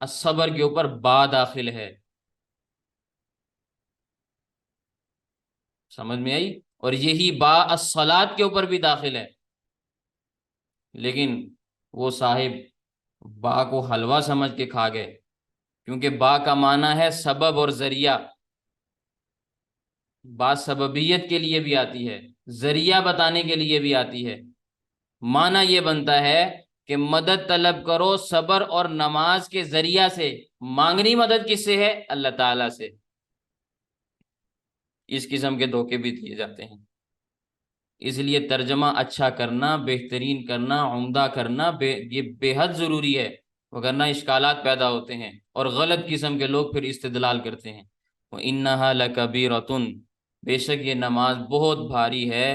الصبر کے اوپر با داخل ہے، سمجھ میں آئی؟ اور یہی با الصلاۃ کے اوپر بھی داخل ہے، لیکن وہ صاحب با کو حلوہ سمجھ کے کھا گئے، کیونکہ با کا معنی ہے سبب اور ذریعہ۔ با سببیت کے لیے بھی آتی ہے، ذریعہ بتانے کے لیے بھی آتی ہے۔ معنی یہ بنتا ہے کہ مدد طلب کرو صبر اور نماز کے ذریعہ سے۔ مانگنی مدد کس سے ہے؟ اللہ تعالیٰ سے۔ اس قسم کے دھوکے بھی دیے جاتے ہیں، اس لیے ترجمہ اچھا کرنا، بہترین کرنا، عمدہ کرنا یہ بے حد ضروری ہے، وگرنہ اشکالات پیدا ہوتے ہیں اور غلط قسم کے لوگ پھر استدلال کرتے ہیں۔ وَإِنَّهَا لَكَبِيرَةٌ، بے شک یہ نماز بہت بھاری ہے،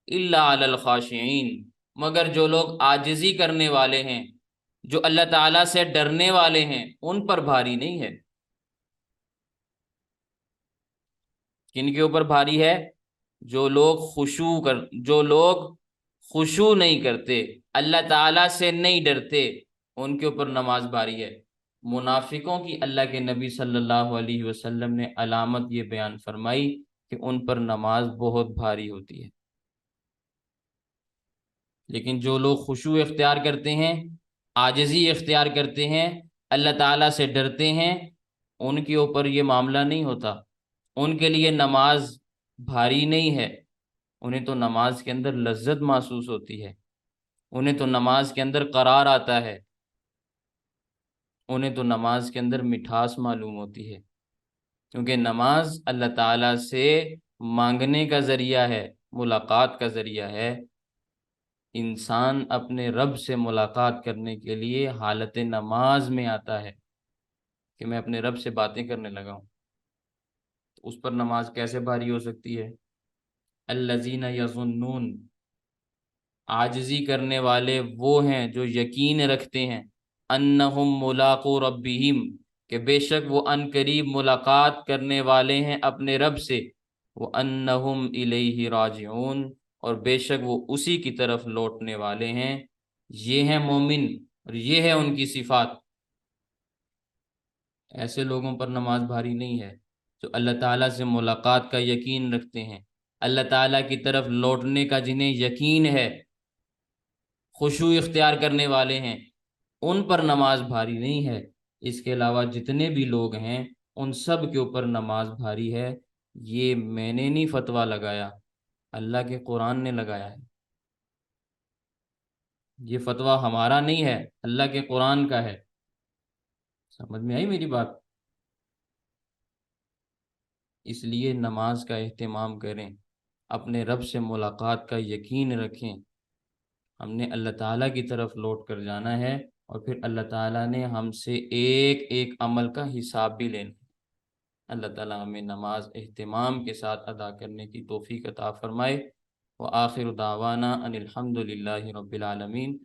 إِلَّا عَلَى الْخَاشِعِينَ، مگر جو لوگ عاجزی کرنے والے ہیں، جو اللہ تعالیٰ سے ڈرنے والے ہیں، ان پر بھاری نہیں ہے۔ کن کے اوپر بھاری ہے؟ جو لوگ خشوع نہیں کرتے، اللہ تعالیٰ سے نہیں ڈرتے، ان کے اوپر نماز بھاری ہے۔ منافقوں کی اللہ کے نبی صلی اللہ علیہ وسلم نے علامت یہ بیان فرمائی کہ ان پر نماز بہت بھاری ہوتی ہے۔ لیکن جو لوگ خشوع اختیار کرتے ہیں، عاجزی اختیار کرتے ہیں، اللہ تعالیٰ سے ڈرتے ہیں، ان کے اوپر یہ معاملہ نہیں ہوتا، ان کے لیے نماز بھاری نہیں ہے، انہیں تو نماز کے اندر لذت محسوس ہوتی ہے، انہیں تو نماز کے اندر قرار آتا ہے، انہیں تو نماز کے اندر مٹھاس معلوم ہوتی ہے، کیونکہ نماز اللہ تعالیٰ سے مانگنے کا ذریعہ ہے، ملاقات کا ذریعہ ہے۔ انسان اپنے رب سے ملاقات کرنے کے لیے حالت نماز میں آتا ہے کہ میں اپنے رب سے باتیں کرنے لگا ہوں، تو اس پر نماز کیسے بھاری ہو سکتی ہے؟ الذین یظنون، عاجزی کرنے والے وہ ہیں جو یقین رکھتے ہیں، انہم ملاقو ربہم، کہ بے شک وہ ان قریب ملاقات کرنے والے ہیں اپنے رب سے، وانہم الیہ راجعون، اور بے شک وہ اسی کی طرف لوٹنے والے ہیں۔ یہ ہیں مومن اور یہ ہے ان کی صفات۔ ایسے لوگوں پر نماز بھاری نہیں ہے جو اللہ تعالیٰ سے ملاقات کا یقین رکھتے ہیں، اللہ تعالیٰ کی طرف لوٹنے کا جنہیں یقین ہے، خشوع اختیار کرنے والے ہیں، ان پر نماز بھاری نہیں ہے۔ اس کے علاوہ جتنے بھی لوگ ہیں ان سب کے اوپر نماز بھاری ہے۔ یہ میں نے نہیں فتویٰ لگایا، اللہ کے قرآن نے لگایا ہے، یہ فتویٰ ہمارا نہیں ہے، اللہ کے قرآن کا ہے۔ سمجھ میں آئی میری بات؟ اس لیے نماز کا اہتمام کریں، اپنے رب سے ملاقات کا یقین رکھیں۔ ہم نے اللہ تعالیٰ کی طرف لوٹ کر جانا ہے، اور پھر اللہ تعالیٰ نے ہم سے ایک ایک عمل کا حساب بھی لینا ہے۔ اللہ تعالیٰ ہمیں نماز اہتمام کے ساتھ ادا کرنے کی توفیق عطا فرمائے۔ وآخر دعوانا ان الحمد للہ رب العالمین۔